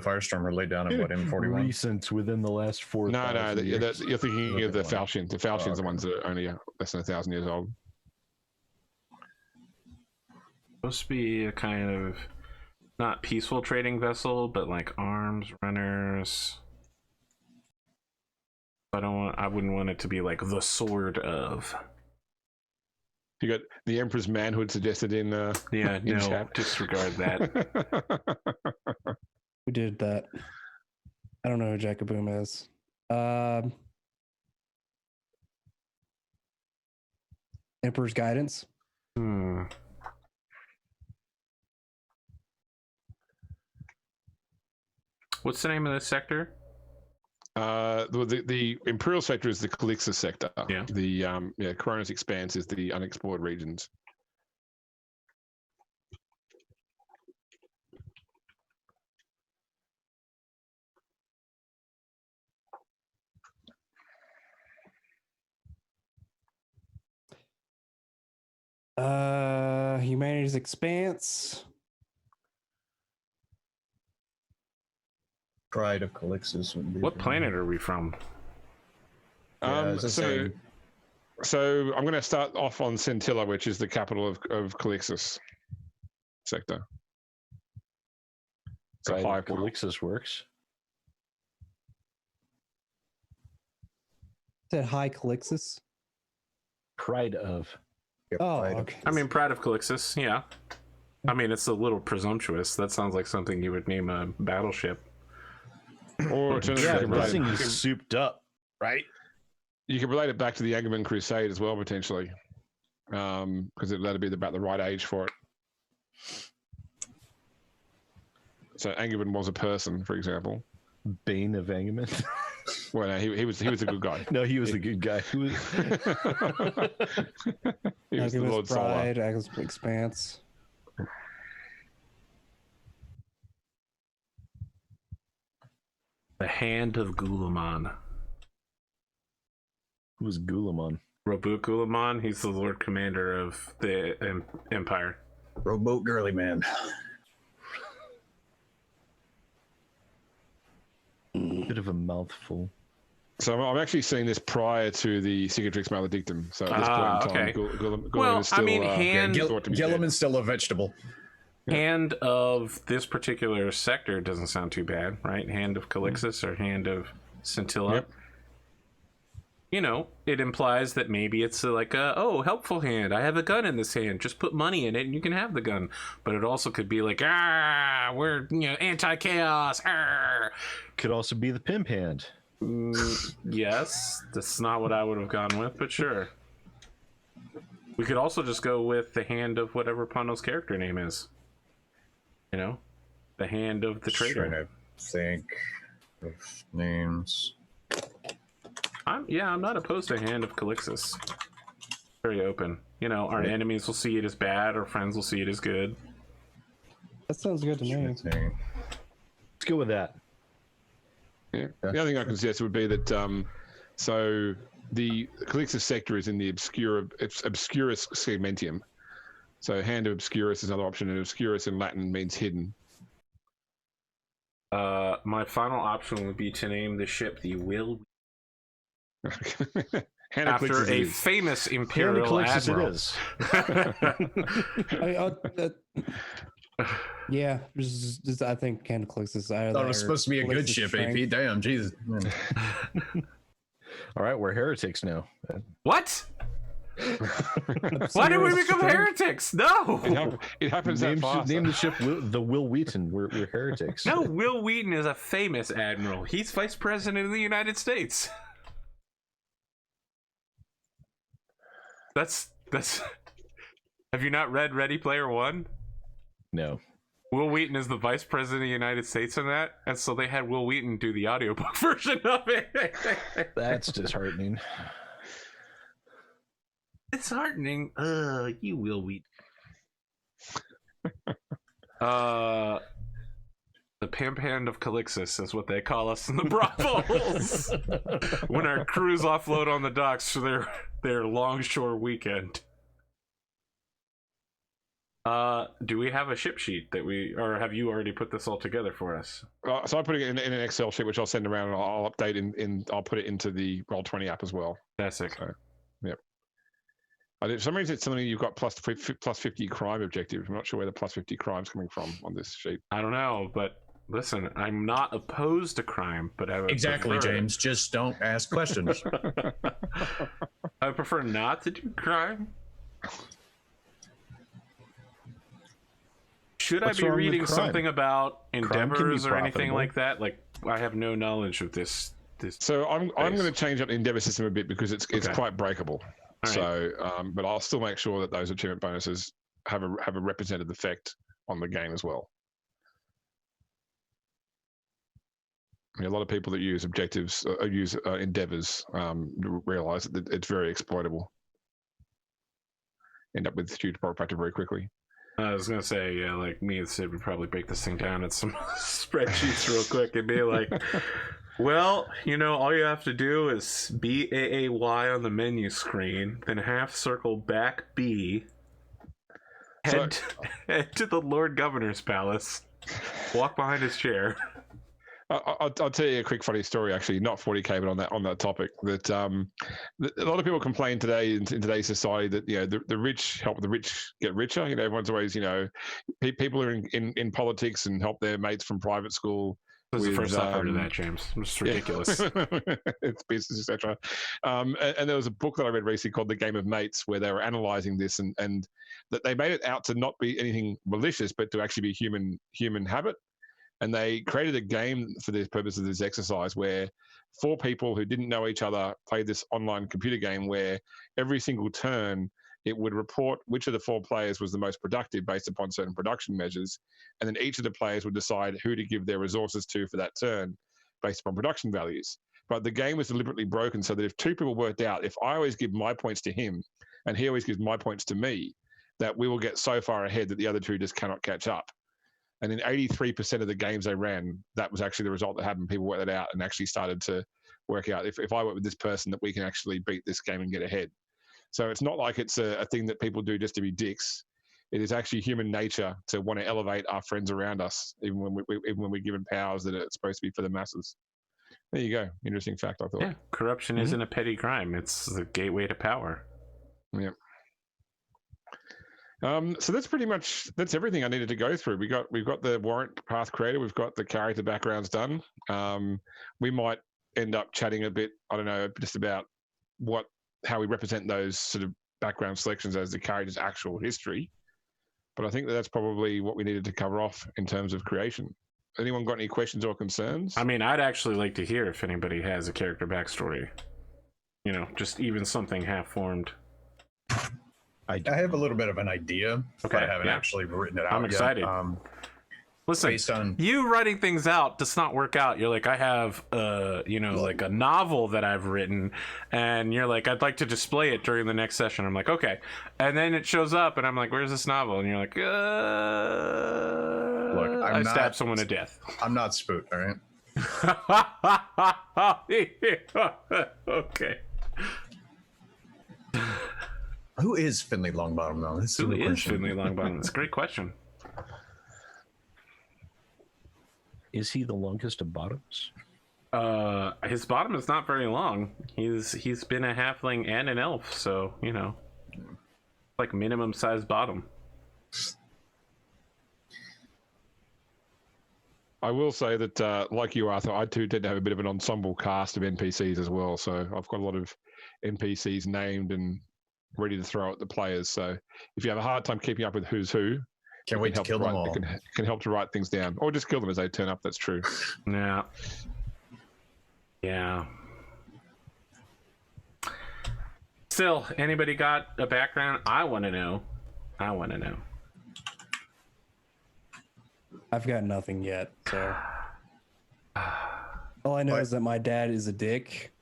Firestorm are laid down in what, M41? Recent within the last 4. No, you're thinking of the Okay. Falchion. The Falchion's the okay. ones that are only less than 1,000 years old. Supposed to be a kind of not peaceful trading vessel, but like arms runners. I wouldn't want it to be like the sword of. You got the Emperor's manhood suggested in Yeah, in no, chat. disregard that. Who did that? I don't know who Jacoboom is. Emperor's Guidance. What's the name of this sector? The Imperial sector is the Calixis sector. Yeah. The Koronus Expanse is the unexplored regions. Humanity's Expanse. Pride of Calixis. Would be What planet are we from? it's the same. So I'm going to start off on Scintilla, which is the capital of Calixis sector. So Pride high of Calixis works. Said High Calixis. Pride of. Yep, Oh, Pride of- okay. I mean, Pride of Calixis, yeah. I mean, it's a little presumptuous. That sounds like something you would name a battleship. Or Yeah, alternatively, this thing is souped up, right? you can relate it back to the Angevin Crusade as well, potentially, because that'd be about the right age for it. So Angevin was a person, for example. Bane of Angevin. Well, no, he was a good guy. No, he was the good guy. He was... He was the Lord Solar. Pride, August Expanse. The Hand of Gulamon. Who was Gulamon? Robuk Gulamon, he's the Lord Commander of the Empire. Rowboat girly man. Bit of a mouthful. So I'm actually seeing this prior to the Cicatrix Maledictum. So at this point in time, okay. Gulamon Well, is still, I mean, Hand- thought to be dead. Gilliman's still a vegetable. Hand of this particular sector doesn't sound too bad, right? Hand of Calixis or Hand of Scintilla. Yep. You know, it implies that maybe it's like helpful hand. I have a gun in this hand. Just put money in it and you can have the gun. But it also could be like, we're, anti-chaos. Could also be the pimp hand. Yes, that's not what I would have gone with, but sure. We could also just go with the hand of whatever Pono's character name is. You know, the Hand of the Traitor. Trying to think of names. I'm not opposed to Hand of Calixis. Very open. You know, our enemies will see it as bad, our friends will see it as good. That sounds good to me. Let's see. Let's go with that. Yeah. The other thing I can suggest would be that so the Calixis sector is in the Obscurus segmentium. So Hand of Obscurus is another option, and Obscurus in Latin means hidden. My final option would be to name the ship the Will Hand of after Calixis a it is. famous Hand of imperial Calixis admiral. it is. Yeah, I think Hand of Calixis. I thought it was supposed to be a good ship, AP. Damn, Jesus. Man. All right, we're heretics now. What? Why did we become heretics? No. It happens that fast. Name the ship the Will Wheaton. We're heretics. No, Will Wheaton is a famous admiral. He's vice president of the United States. That's. Have you not read Ready Player One? No. Will Wheaton is the vice president of the United States in that, and so they had Will Wheaton do the audiobook version of it. That's disheartening. It's heartening. You Will Wheaton. The pimp hand of Calixis is what they call us in the brothels when our crews offload on the docks for their longshore weekend. Do we have a ship sheet or have you already put this all together for us? So I put it in an Excel sheet, which I'll send around, and I'll update I'll put it into the Roll20 app as well. That's it. So, yep. For some reason, it's something you've got plus 50 crime objective. I'm not sure where the plus 50 crime's coming from on this sheet. I don't know, but listen, I'm not opposed to crime, but I would Exactly, prefer, James. Just don't ask questions. I would prefer not to do crime. Should What's I be wrong with reading crime? something about can be endeavors or anything profitable. like that? Like, I have no knowledge of this. So I'm going to change up the endeavor system a bit because it's Okay. quite breakable. All right. So, but I'll still make sure that those achievement bonuses have a representative effect on the game as well. A lot of people that use objectives, use endeavors, realize that it's very exploitable. End up with huge power factor very quickly. I was gonna say, yeah, like me and Sid would probably break this thing down at some spreadsheets real quick and be like, well, all you have to do is BAAY on the menu screen, then half circle back B, head to the Lord Governor's palace, walk behind his chair. I'll tell you a quick funny story, actually, not 40K, but on that topic. That a lot of people complain today in today's society that the rich help the rich get richer. Everyone's always people are in politics and help their mates from private school This is the with, first I've heard of that, James. It's ridiculous. It's business, etc. And there was a book that I read recently called The Game of Mates, where they were analyzing this, and that they made it out to not be anything malicious, but to actually be human habit. And they created a game for the purpose of this exercise where 4 people who didn't know each other played this online computer game where every single turn it would report which of the 4 players was the most productive based upon certain production measures. And then each of the players would decide who to give their resources to for that turn based upon production values. But the game was deliberately broken so that if 2 people worked out, if I always give my points to him and he always gives my points to me, that we will get so far ahead that the other 2 just cannot catch up. And in 83% of the games they ran, that was actually the result that happened. People worked that out and actually started to work out, if I work with this person, that we can actually beat this game and get ahead. So it's not like it's a thing that people do just to be dicks. It is actually human nature to want to elevate our friends around us, even when we're given powers that are supposed to be for the masses. There you go. Interesting fact, I thought. Yeah, corruption isn't a petty crime. It's the gateway to power. Yeah. So that's everything I needed to go through. We've got the warrant path created. We've got the character backgrounds done. We might end up chatting a bit, I don't know, just about how we represent those sort of background selections as the character's actual history. But I think that's probably what we needed to cover off in terms of creation. Anyone got any questions or concerns? I mean, I'd actually like to hear if anybody has a character backstory. Just even something half-formed. I have a little bit of an idea, but I haven't actually written it out. I'm excited. Listen, based on you writing things out does not work out. You're like, I have, like a novel that I've written, and you're like, I'd like to display it during the next session. I'm like, okay, and then it shows up, and I'm like, where's this novel? And you're like, look, I stabbed someone to death. I'm not Spoot, all right? Okay. Who is Finley Longbottom, though? Who is Finley Longbottom? That's a great question. Is he the longest of bottoms? His bottom is not very long. He's been a halfling and an elf, so like minimum size bottom. I will say that, like you, Arthur, I too tend to have a bit of an ensemble cast of NPCs as well. So I've got a lot of NPCs named and ready to throw at the players. So if you have a hard time keeping up with who's who, can't wait to kill them all. It can help to write things down, or just kill them as they turn up. That's true. Yeah. Still, anybody got a background? I want to know. I've got nothing yet, so all I know is that my dad is a dick.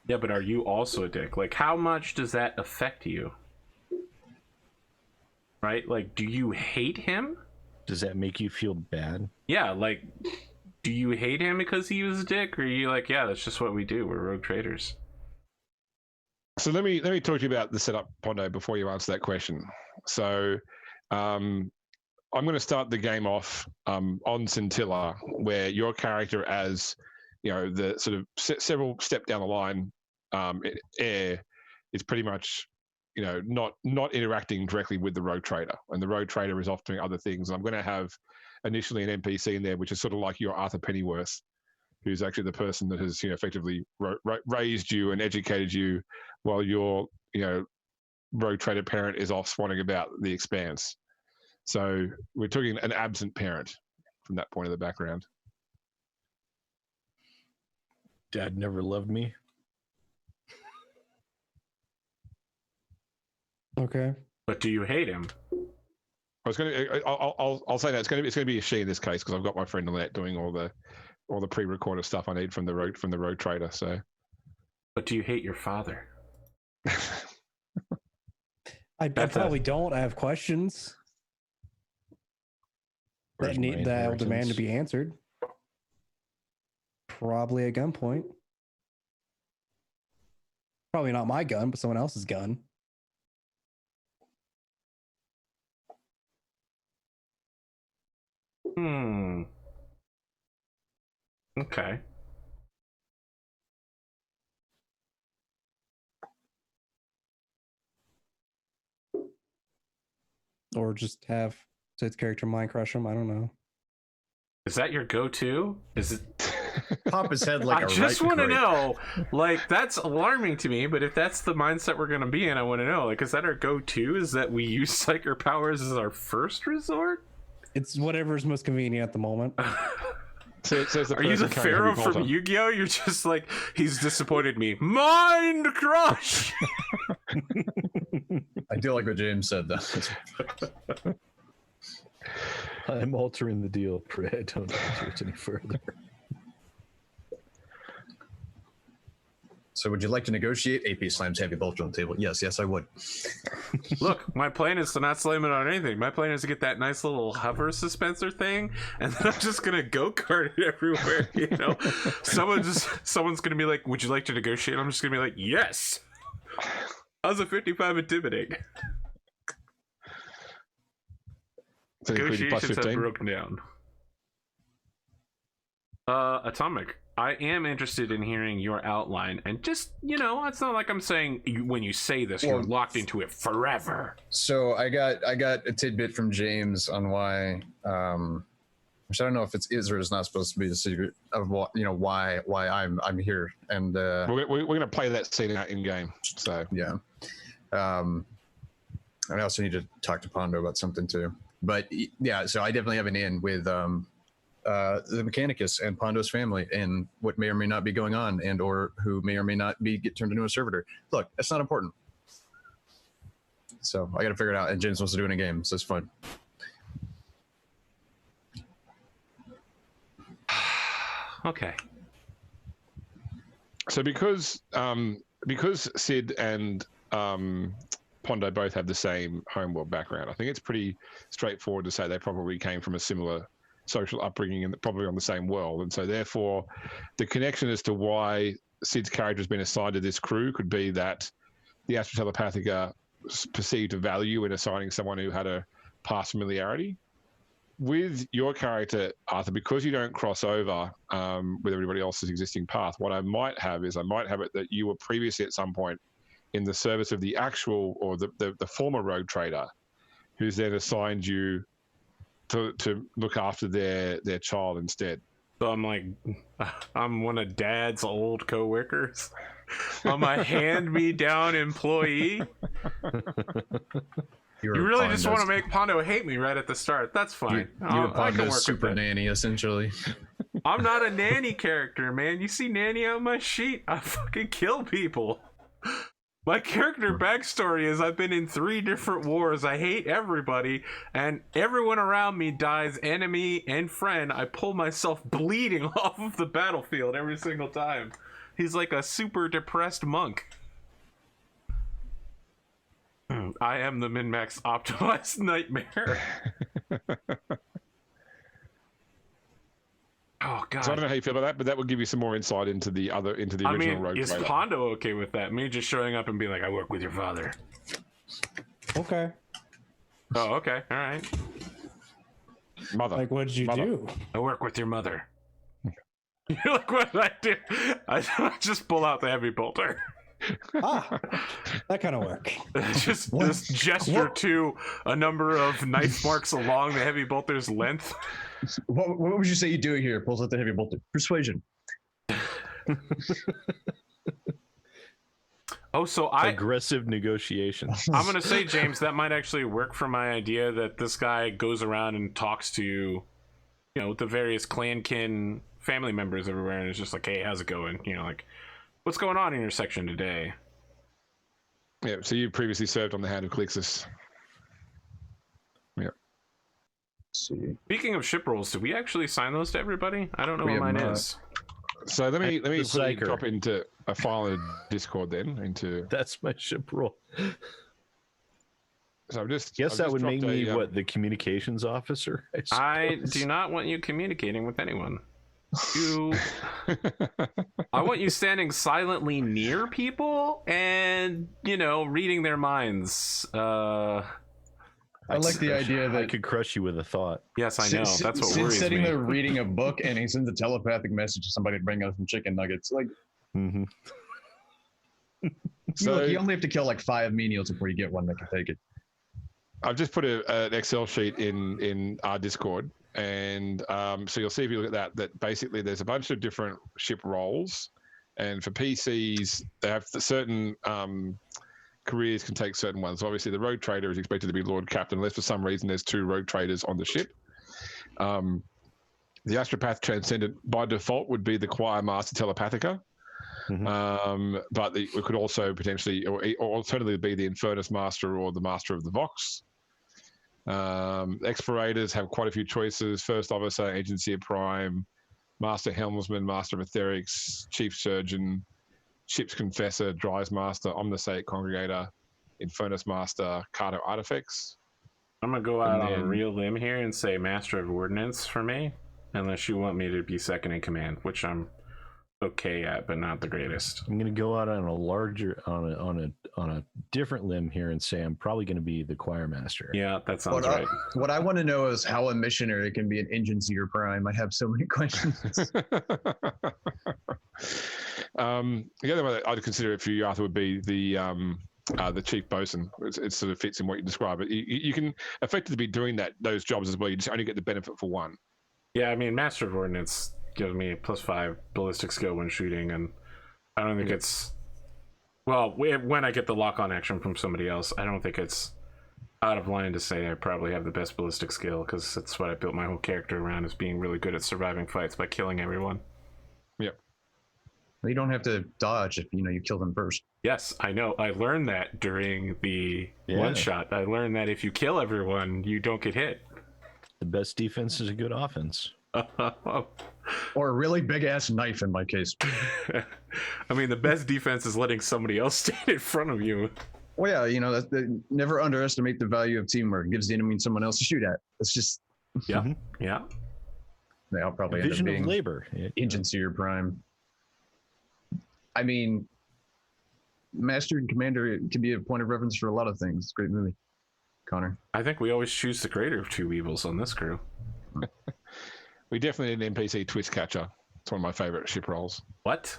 Yeah, but are you also a dick? Like, how much does that affect you? Right? Like, do you hate him? Does that make you feel bad? Yeah, like, do you hate him because he was a dick? Or are you like, yeah, that's just what we do. We're rogue traders. So let me talk to you about the setup, Pondo, before you answer that question. So I'm going to start the game off on Scintilla, where your character, as the sort of several step down the line, Air is pretty much not interacting directly with the rogue trader, and the rogue trader is off doing other things. And I'm going to have initially an NPC in there, which is sort of like your Arthur Pennyworth, who's actually the person that has effectively raised you and educated you, while your rogue trader parent is off swanning about the Expanse. So we're talking an absent parent from that point of the background. Dad never loved me. Okay. But do you hate him? I'll say that it's going to be a she in this case, because I've got my friend Annette doing all the pre-recorded stuff I need from the rogue trader. So, but do you hate your father? I probably don't. I have questions that will demand to be answered. Probably at gunpoint. Probably not my gun, but someone else's gun. Okay. Or just have Sid's character mind crush him. I don't know. Is that your go-to? Is it? Pop his head like I a just ripe want to grape. know. Like, that's alarming to me. But if that's the mindset we're gonna be in, I want to know. Like, is that our go-to? Is that we use psyker powers as our first resort? It's whatever's most convenient at the moment. So it says the Are you the person carrying Pharaoh heavy from bolter. Yu-Gi-Oh? You're just like, he's disappointed me. Mind crush. I do like what James said, though. I'm altering the deal. Pray I don't alter it any further. So would you like to negotiate? AP slams heavy bolter on the table. Yes, I would. Look, my plan is to not slam it on anything. My plan is to get that nice little hover suspenser thing, and then I'm just gonna go-kart it everywhere. You know, someone's gonna be like, "Would you like to negotiate?" I'm just gonna be like, "Yes." How's a 55 intimidate? So you include your plus Negotiations have 15. broken down. Atomic, I am interested in hearing your outline, and just, you know, it's not like I'm saying when you say this, you're Well, locked into it forever. So I got a tidbit from James on why, which I don't know if it's is or is not supposed to be a secret of what, you know, why I'm here, and We're going to play that scene out in game. So yeah. And I also need to talk to Pondo about something too. But yeah, so I definitely have an in with the Mechanicus and Pondo's family and what may or may not be going on, and or who may or may not get turned into a servitor. Look, that's not important. So I got to figure it out. And James wants to do it in a game, so it's fun. Okay. So because Sid and Pondo both have the same homeworld background, I think it's pretty straightforward to say they probably came from a similar social upbringing and probably on the same world. And so therefore the connection as to why Sid's character has been assigned to this crew could be that the Astro Telepathica perceived a value in assigning someone who had a past familiarity. With your character, Arthur, because you don't cross over with everybody else's existing path, what I might have is it that you were previously at some point in the service of the actual or the former rogue trader, who's then assigned you to look after their child instead. So I'm like, I'm one of Dad's old coworkers. I'm a hand-me-down employee. You really just want to make Pondo hate me right at the start. That's fine. You're I can work Pondo's with super that. nanny, essentially. I'm not a nanny character, man. You see nanny on my sheet, I fucking kill people. My character backstory is I've been in 3 different wars. I hate everybody, and everyone around me dies, enemy and friend. I pull myself bleeding off of the battlefield every single time. He's like a super depressed monk. I am the min-max optimized nightmare. Oh god. So I don't know how you feel about that, but that would give you some more insight into the original rogue is trader. Pondo okay with that? Me just showing up and being like, I work with your father. Okay. Oh, okay. All right. Mother. Like, what did you Mother. do? I work with your mother. You're like, what did I do? I just pull out the heavy bolter. Ah, that kind of work. Just this gesture to a number of knife marks along the heavy bolter's length. What would you say you do here? Pulls out the heavy bolter. Persuasion. Oh, so Aggressive negotiations. I'm gonna say, James, that might actually work for my idea that this guy goes around and talks to, you know, the various clankin family members everywhere, and it's just like, hey, how's it going? You know, like, what's going on in your section today? Yeah, so you previously served on the Hand of Calixis. Yeah. See. Speaking of ship rolls, did we actually sign those to everybody? I don't know We what have mine not. is. So let me The quickly Psyker. drop into a file in Discord then. That's my ship roll. So I've just Guess I've that just would make dropped me a, the communications officer. I do not want you communicating with anyone. I want you standing silently near people and, you know, reading their minds. I like the idea I that could crush you with a thought. Yes, I know. That's what Sid's worries sitting me. there reading a book, and he sends a telepathic message to somebody to bring out some chicken nuggets. Like, Mm-hmm. So you only have to kill like 5 menials before you get one that can take it. I've just put an Excel sheet in our Discord, And so you'll see if you look at that basically there's a bunch of different ship roles, and for PCs they have certain careers can take certain ones. So obviously the rogue trader is expected to be Lord Captain unless for some reason there's 2 rogue traders on the ship. The Astropath Transcendent by default would be the Choir Master Telepathica. But it could also potentially or alternatively be the Infernus Master or the Master of the Vox. Explorators have quite a few choices: First Officer, Agency of Prime, Master Helmsman, Master of Etherics, Chief Surgeon, Ship's Confessor, Dry's Master, Omnisate Congregator, Infernus Master, Cardo Artifacts. I'm gonna go out on a real limb here and say Master of Ordnance for me, unless you want me to be second in command, which I'm okay at, but not the greatest. I'm going to go out on a different limb here and say I'm probably going to be the choir master. Yeah, that sounds right. What I want to know is how a missionary can be an Agency or Prime. I have so many questions. The other one that I'd consider it for you, Arthur, would be the chief bosun. It sort of fits in what you describe. But you can effectively be doing those jobs as well. You just only get the benefit for one. Yeah, I mean, Master of Ordnance gives me +5 ballistic skill when shooting, and I don't think it's when I get the lock-on action from somebody else, I don't think it's out of line to say I probably have the best ballistic skill, because that's what I built my whole character around, is being really good at surviving fights by killing everyone. Yep. Well, you don't have to dodge if you kill them first. Yes, I know. I learned that during the one-shot. I learned that if you kill everyone, you don't get hit. The best defense is a good offense. Or a really big ass knife in my case. I mean, the best defense is letting somebody else stand in front of you. Well, yeah, never underestimate the value of teamwork. It gives the enemy someone else to shoot at. It's just yeah. I'll probably end up Division being of labor. Agency or Prime. I mean, Master and Commander can be a point of reference for a lot of things. Great movie, Connor. I think we always choose the greater of 2 evils on this crew. We definitely need an NPC twist catcher. It's one of my favorite ship roles. What?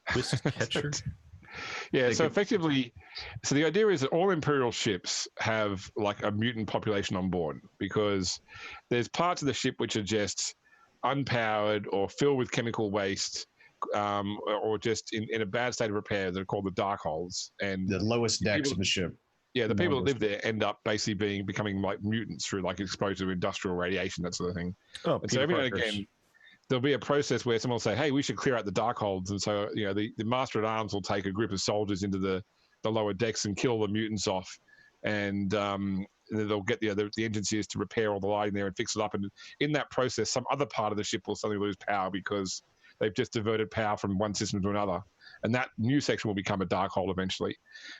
Twist catcher? Yeah, so effectively, the idea is that all Imperial ships have like a mutant population on board, because there's parts of the ship which are just unpowered or filled with chemical waste, or just in a bad state of repair. They're called the dark holes. And the lowest decks of the ship. Yeah, the people that live there end up basically becoming like mutants through like exposure to industrial radiation, that sort of thing. Oh, and so every now and again, there'll be a process where someone will say, "Hey, we should clear out the dark holds," and so the Master at Arms will take a group of soldiers into the lower decks and kill the mutants off, and they'll get the agencies to repair all the lighting there and fix it up. And in that process, some other part of the ship will suddenly lose power because they've just diverted power from one system to another. And that new section will become a dark hole eventually.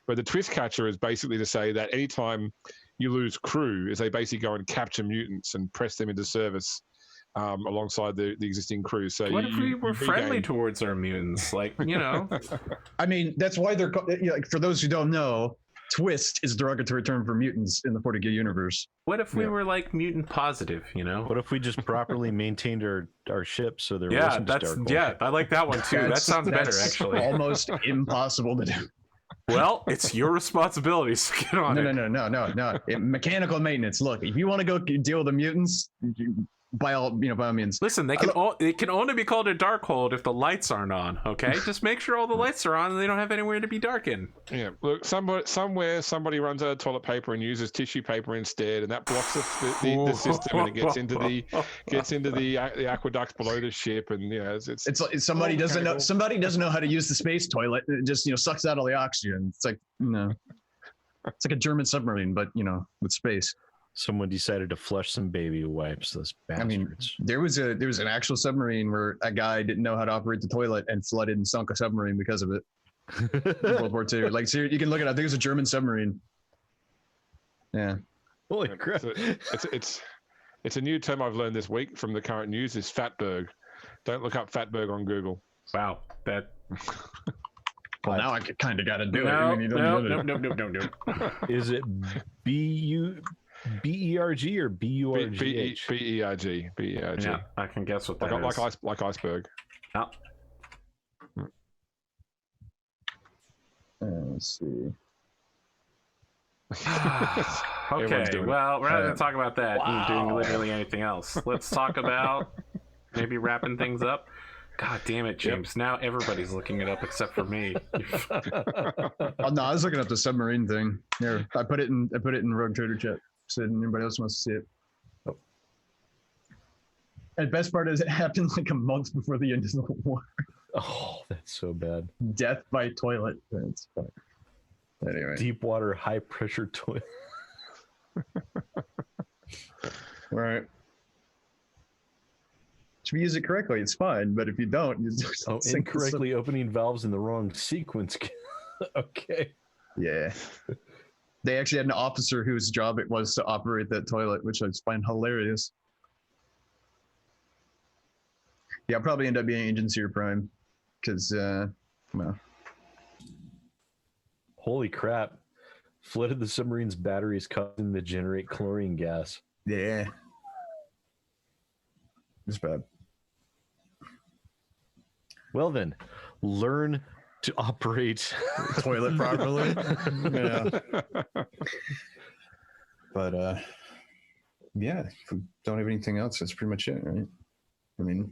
But the twist catcher is basically to say that anytime you lose crew, is they basically go and capture mutants and press them into service alongside the existing crew. So what if we were friendly towards our mutants? Like, I mean, that's why they're for those who don't know, twist is a derogatory term for mutants in the 40K universe. What if we were like mutant positive, What if we just properly maintained our ship so there wasn't a dark hole? I like that one too. That sounds better, actually. Almost impossible to do. Well, it's your responsibility, so get on it. No. Mechanical maintenance. Look, if you want to go deal with the mutants, by all means. Listen, it can only be called a dark hole if the lights aren't on. Okay, just make sure all the lights are on and they don't have anywhere to be darkened. Yeah, look, somewhere somebody runs out of toilet paper and uses tissue paper instead, and that blocks the system, and it gets into the aqueducts below the ship, and it's like somebody doesn't know how to use the space toilet. It just sucks out all the oxygen. It's like it's like a German submarine, but with space. Someone decided to flush some baby wipes. Those bastards. I mean, there was an actual submarine where a guy didn't know how to operate the toilet and flooded and sunk a submarine because of it. World War II. Like, so you can look it up. I think it was a German submarine. Yeah. Holy crap! It's a new term I've learned this week from the current news. Is fatberg. Don't look up fatberg on Google. Wow, that. Well, now I kind of got to do it. No. Is it B-E-R-G or B-U-R-G-H? B-E-R-G. Yeah, I can guess what that is. Like iceberg. Yeah. Let's see. Everyone's Okay, doing it. well, rather than talk about that and doing Wow. literally anything else, let's talk about maybe wrapping things up. God damn it, James. Now everybody's looking it up except for me. Oh no, I was looking up the submarine thing. Here, I put it in Rogue Trader chat. So anybody else wants to see it. Oh. And the best part is it happened like a month before the end of the war. Oh, that's so bad. Death by toilet. That's funny. Anyway. Deep water, high pressure toilet. All right. If you use it correctly, it's fine. But if you don't, you just Oh, sink the incorrectly opening valves in the wrong sequence. Okay. Yeah. They actually had an officer whose job it was to operate that toilet, which I just find hilarious. Yeah, I'll probably end up being Agency or Prime. Because, well. Holy crap. Flooded the submarine's batteries, causing them to generate chlorine gas. Yeah. It's bad. Well then, learn to operate Toilet properly. Yeah. But, yeah, if we don't have anything else, that's pretty much it, right? I mean,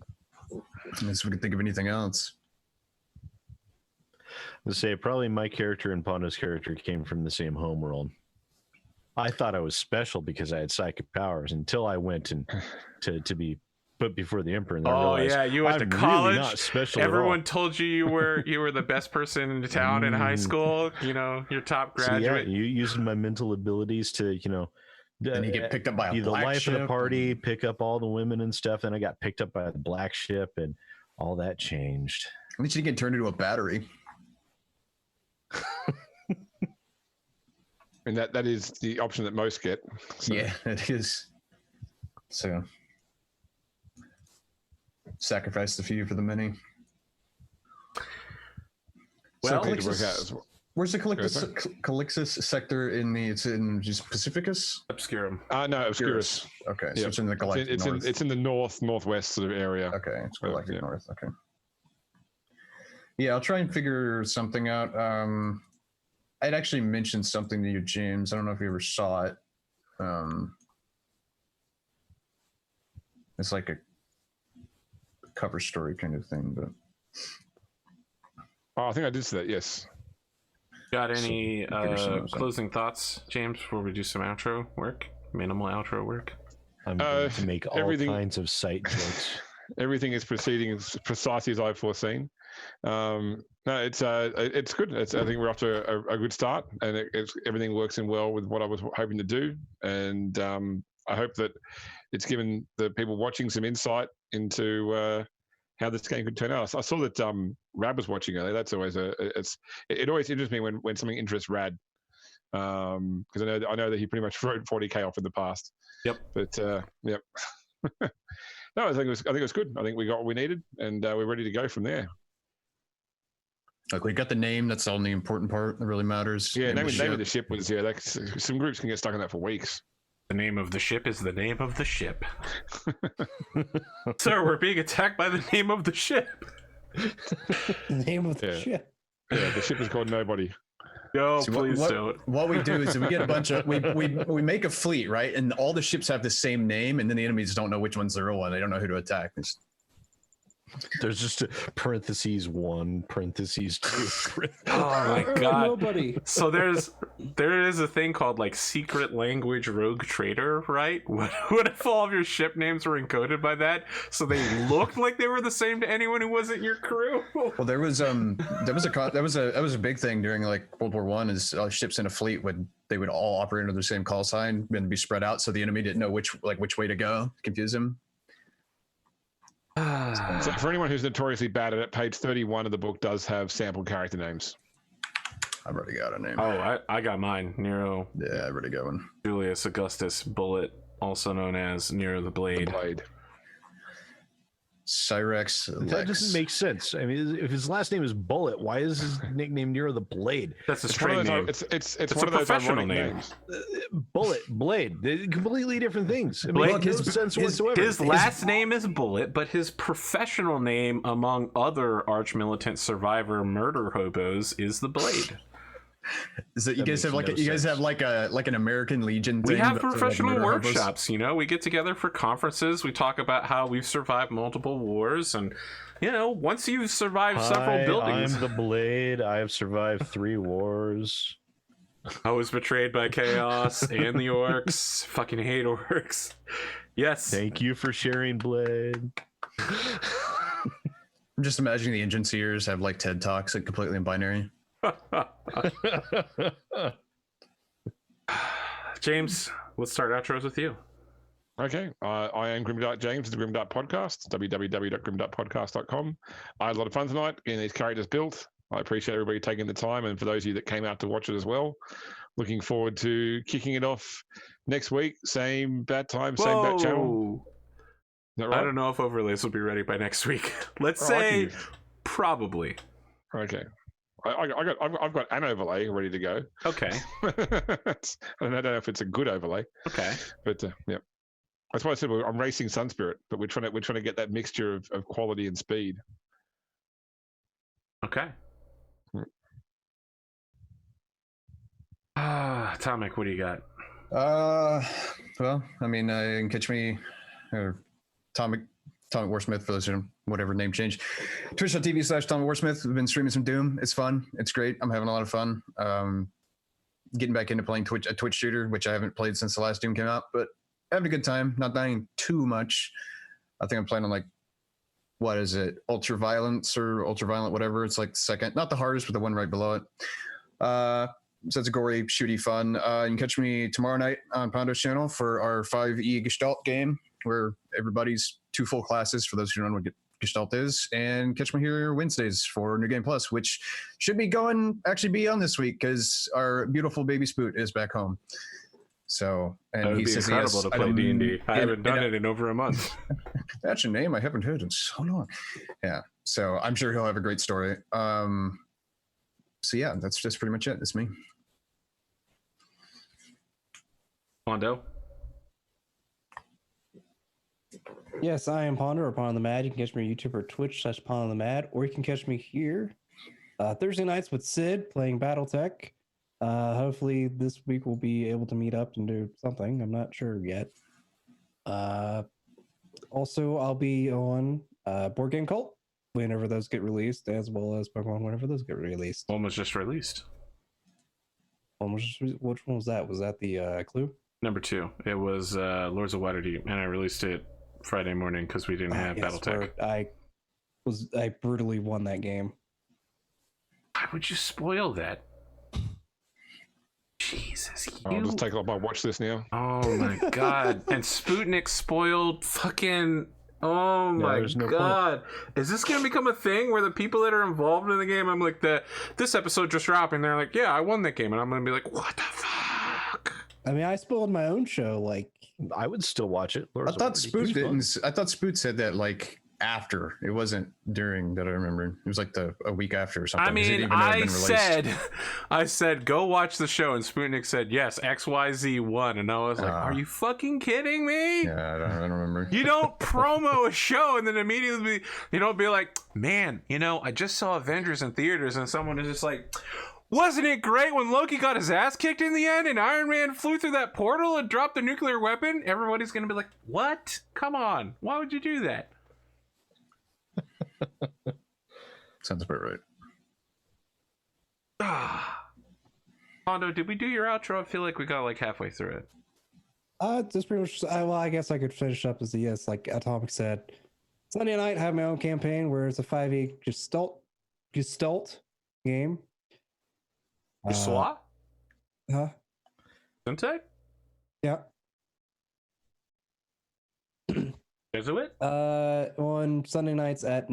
unless we can think of anything else. to say probably my character and Pondo's character came from the same homeworld. I thought I was special because I had psychic powers until I went and to be put before the emperor. And I realized, yeah, you went to I'm college. Really not special Everyone at all. told you were the best person in town in high school. You know, your top So, graduate. yeah, you using my mental abilities to And you get picked up by be a the black life ship. of the party, pick up all the women and stuff. Then I got picked up by the black ship, and all that changed. At least you didn't get turned into a battery. And that is the option that most get. So. Yeah, it is. So sacrifice the few for the many. Well, Something to work out as well. Where's the Calixis sector in the? It's in just Pacificus. Obscurum. No, Obscurus. Okay, so Yeah. it's in the Galactic North. It's in the northwest sort of area. Okay, it's Galactic Yeah. North. Okay. Yeah, I'll try and figure something out. I'd actually mentioned something to you, James. I don't know if you ever saw it. It's like a cover story kind of thing, but Oh, I think I did see that. Yes. Got any figure some of those out. closing thoughts, James, before we do some outro work? Minimal outro work. I'm going to make all everything- kinds of sight jokes. Everything is proceeding as precisely as I've foreseen. No, it's good. I think we're off to a good start, and everything works in well with what I was hoping to do. And I hope that it's given the people watching some insight into how this game could turn out. I saw that Rab was watching earlier. That's always it always interests me when something interests Rad, because I know that he pretty much wrote 40K off in the past. Yep. But yep. No, I think it was good. I think we got what we needed, and we're ready to go from there. like we got the name. That's the only important part that really matters. Yeah, name of ship. the ship was some groups can get stuck on that for weeks. The name of the ship is the name of the ship. Sir, we're being attacked by the name of the ship. Name of the Yeah. ship. Yeah, the ship is called Nobody. No, See, please what, don't. What we do is we get a bunch of we make a fleet, right? And all the ships have the same name, and then the enemies don't know which one's the real one. They don't know who to attack. There's just a parentheses 1, parentheses 2. Oh my god. Nobody. So there is a thing called like secret language rogue trader, right? What if all of your ship names were encoded by that, so they looked like they were the same to anyone who wasn't your crew? Well, that was a big thing during like World War One. Is ships in a fleet would all operate under the same call sign and be spread out, so the enemy didn't know which way to go, confuse them. So for anyone who's notoriously bad at it, page 31 of the book does have sample character names. I've already got a name. Oh, I got mine. Nero, Yeah, I've already got one. Julius, Augustus, Bullet, also known as Nero the Blade. Blade. Cyrax Lex. That doesn't make sense. I mean, if his last name is Bullet, why is his nickname Nero the Blade? That's a It's one straight of those, name. it's It's one a of those professional ironic name. names. Bullet, Blade, they're completely different things. I mean, Blade- it makes no sense whatsoever. His last name is Bullet, but his professional name, among other Arch-Militant survivor murder hobos, is the Blade. Is that you That guys have makes like no you guys have sense. like an American Legion We thing? have that's like professional murder hobos? workshops, you know. We get together for conferences. We talk about how we've survived multiple wars, and you know, once you've survived several Hi, buildings, I'm the Blade. I have survived 3 wars. I was betrayed by chaos and the orcs. Fucking hate orcs. Yes. Thank you for sharing, Blade. I'm just imagining the engine seers have like TED Talks, like completely in binary. James, let's start outros with you. Okay, I am Grimdark James, the Grimdark Podcast, www.grimdarkpodcast.com. I had a lot of fun tonight getting these characters built. I appreciate everybody taking the time, and for those of you that came out to watch it as well, looking forward to kicking it off next week. Same bat time, same bat channel. Is that right? I don't know if overlays will be ready by next week. Let's Oh, say probably. Okay. I've got an overlay ready to go. Okay. I don't know if it's a good overlay, Okay. but yeah. That's why I said I'm racing Sun Spirit, but we're trying to get that mixture of quality and speed. Okay. Atomic, what do you got? Well, I mean, you can catch me, Atomic Warsmith, for those who don't, whatever name change. Twitch.tv/Atomic Warsmith. We've been streaming some Doom. It's fun. It's great. I'm having a lot of fun. Getting back into playing a Twitch shooter, which I haven't played since the last Doom came out, but having a good time. Not dying too much. I think I'm playing on like, what is it? Ultraviolence or Ultraviolent, whatever. It's like the second, not the hardest, but the one right below it. So it's a gory, shooty fun. You can catch me tomorrow night on Pondo's channel for our 5e Gestalt game, where everybody's 2 full classes, for those who don't know what Gestalt is. And catch me here Wednesdays for New Game Plus, which should be actually be on this week, because our beautiful baby Spoot is back home. So, and That would he be says incredible to play D&D. I haven't done and- it in over a month. That's a name I haven't heard in so long. Yeah, so I'm sure he'll have a great story. So yeah, that's just pretty much it. That's me. Pondo. Yes, I am Ponder or Pond on the Mad. You can catch me on YouTube or Twitch/Pond on the Mad, or you can catch me here Thursday nights with Sid playing BattleTech. Hopefully this week we'll be able to meet up and do something. I'm not sure yet. Also, I'll be on Board Game Cult whenever those get released, as well as Pokemon whenever those get released. One was just released. Which one was that? Was that the Clue? Number 2. It was Lords of Waterdeep, and I released it Friday morning because we didn't have BattleTech. I brutally won that game. Why would you spoil that? Jesus, I'll just take off my watch list now. Oh my god. And Sputnik spoiled fucking... Oh my god. Is this going to become a thing where the people that are involved in the game, I'm like, this episode just dropped, and they're like, yeah, I won that game. And I'm going to be like, what the fuck? I mean, I spoiled my own show. Like, I would still watch it. I thought Spoot didn't. I thought Spoot said that like after. It wasn't during that I remember. It was like a week after or something. I mean, I said, go watch the show, and Sputnik said, yes, XYZ won, and I was like, are you fucking kidding me? Yeah, I don't remember. You don't promo a show and then immediately be like, man, I just saw Avengers in theaters, and someone is just like, wasn't it great when Loki got his ass kicked in the end and Iron Man flew through that portal and dropped the nuclear weapon? Everybody's gonna be like, what? Come on, why would you do that? Sounds about right. Pondo, did we do your outro? I feel like we got like halfway through it. Just pretty much. Well, I guess I could finish up as the yes, like Atomic said. Sunday night, I have my own campaign where it's a 5e Gestalt game. Gestalt? Huh? Sensei? Yeah. Jesuit? On Sunday nights at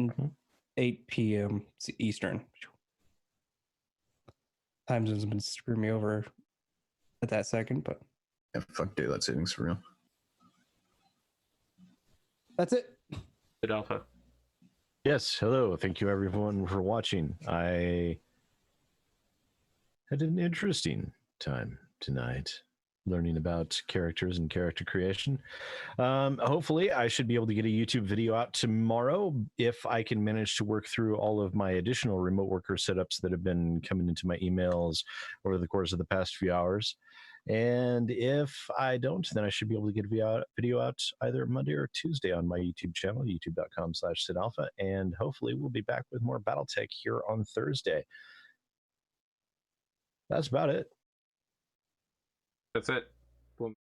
8 p.m. Eastern. Time zones have been screwing me over at that second, but yeah, fuck daylight savings for real. That's it. Good Alpha. Yes, hello. Thank you everyone for watching. I had an interesting time tonight. learning about characters and character creation. Hopefully, I should be able to get a YouTube video out tomorrow if I can manage to work through all of my additional remote worker setups that have been coming into my emails over the course of the past few hours. And if I don't, then I should be able to get a video out either Monday or Tuesday on my YouTube channel, youtube.com/SidAlpha. And hopefully we'll be back with more Battletech here on Thursday. That's about it. That's it. We'll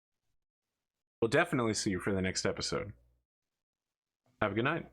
definitely see you for the next episode. Have a good night.